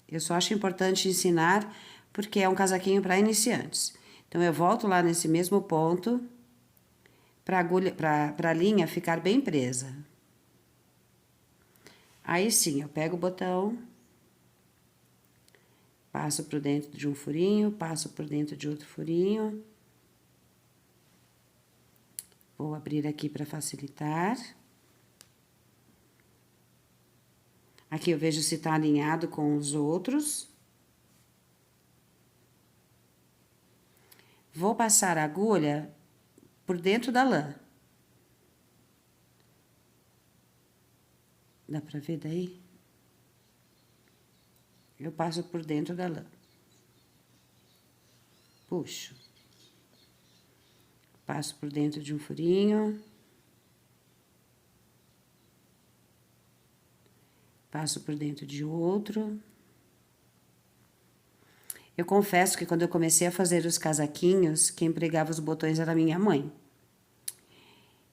Eu só acho importante ensinar porque é um casaquinho para iniciantes. Então, eu volto lá nesse mesmo ponto para a linha ficar bem presa. Aí sim, eu pego o botão, passo por dentro de um furinho, passo por dentro de outro furinho. Vou abrir aqui para facilitar. Aqui eu vejo se está alinhado com os outros. Vou passar a agulha por dentro da lã. Dá pra ver daí? Eu passo por dentro da lã. Puxo. Passo por dentro de um furinho. Passo por dentro de outro. Eu confesso que quando eu comecei a fazer os casaquinhos, quem pregava os botões era minha mãe.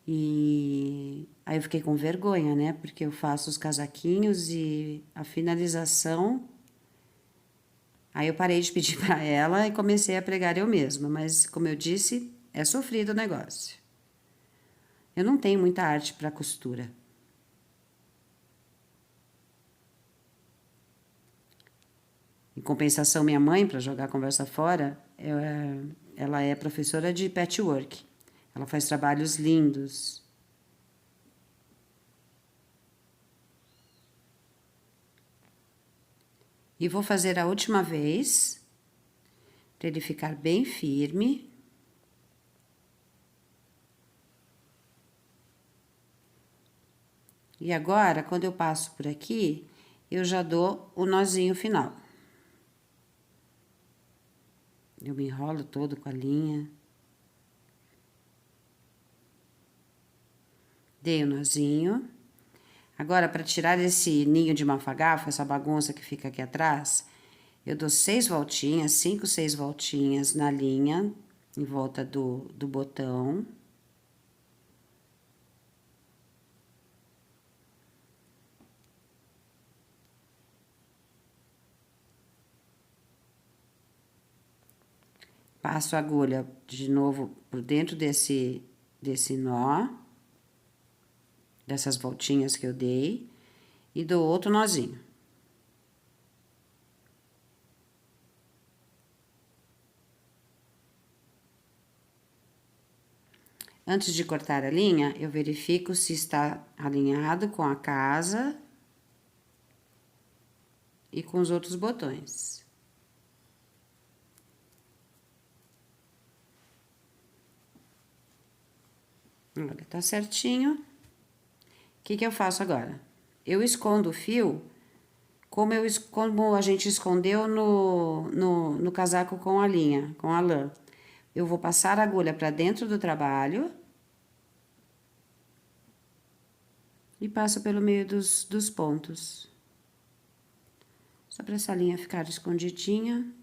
E aí eu fiquei com vergonha, né? Porque eu faço os casaquinhos e a finalização. Aí eu parei de pedir para ela e comecei a pregar eu mesma, mas como eu disse, é sofrido o negócio. Eu não tenho muita arte para costura. Em compensação, minha mãe, para jogar a conversa fora, ela é professora de patchwork. Ela faz trabalhos lindos. E vou fazer a última vez, para ele ficar bem firme. E agora, quando eu passo por aqui, eu já dou o nozinho final. Eu me enrolo todo com a linha. Dei o nozinho. Agora, para tirar esse ninho de mafagafo, essa bagunça que fica aqui atrás, eu dou 6 voltinhas, 5, 6 voltinhas na linha, em volta do botão. Passo a agulha de novo por dentro desse nó, dessas voltinhas que eu dei, e dou outro nozinho. Antes de cortar a linha, eu verifico se está alinhado com a casa e com os outros botões. Olha, tá certinho. O que eu faço agora? Eu escondo o fio como a gente escondeu no casaco com a linha, com a lã. Eu vou passar a agulha para dentro do trabalho e passo pelo meio dos pontos. Só para essa linha ficar escondidinha.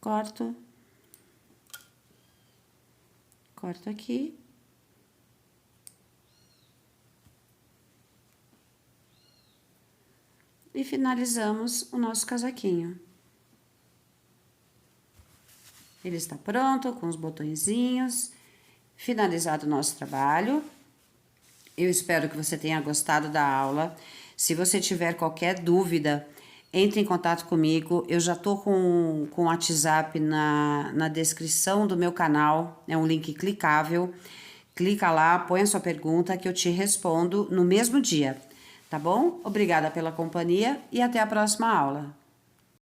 Corto. Corto aqui. E finalizamos o nosso casaquinho. Ele está pronto, com os botõezinhos. finalizado o nosso trabalho. Eu espero que você tenha gostado da aula. Se você tiver qualquer dúvida, entre em contato comigo. Eu já tô com o WhatsApp na descrição do meu canal. É um link clicável. Clica lá, põe a sua pergunta que eu te respondo no mesmo dia. Tá bom? Obrigada pela companhia e até a próxima aula.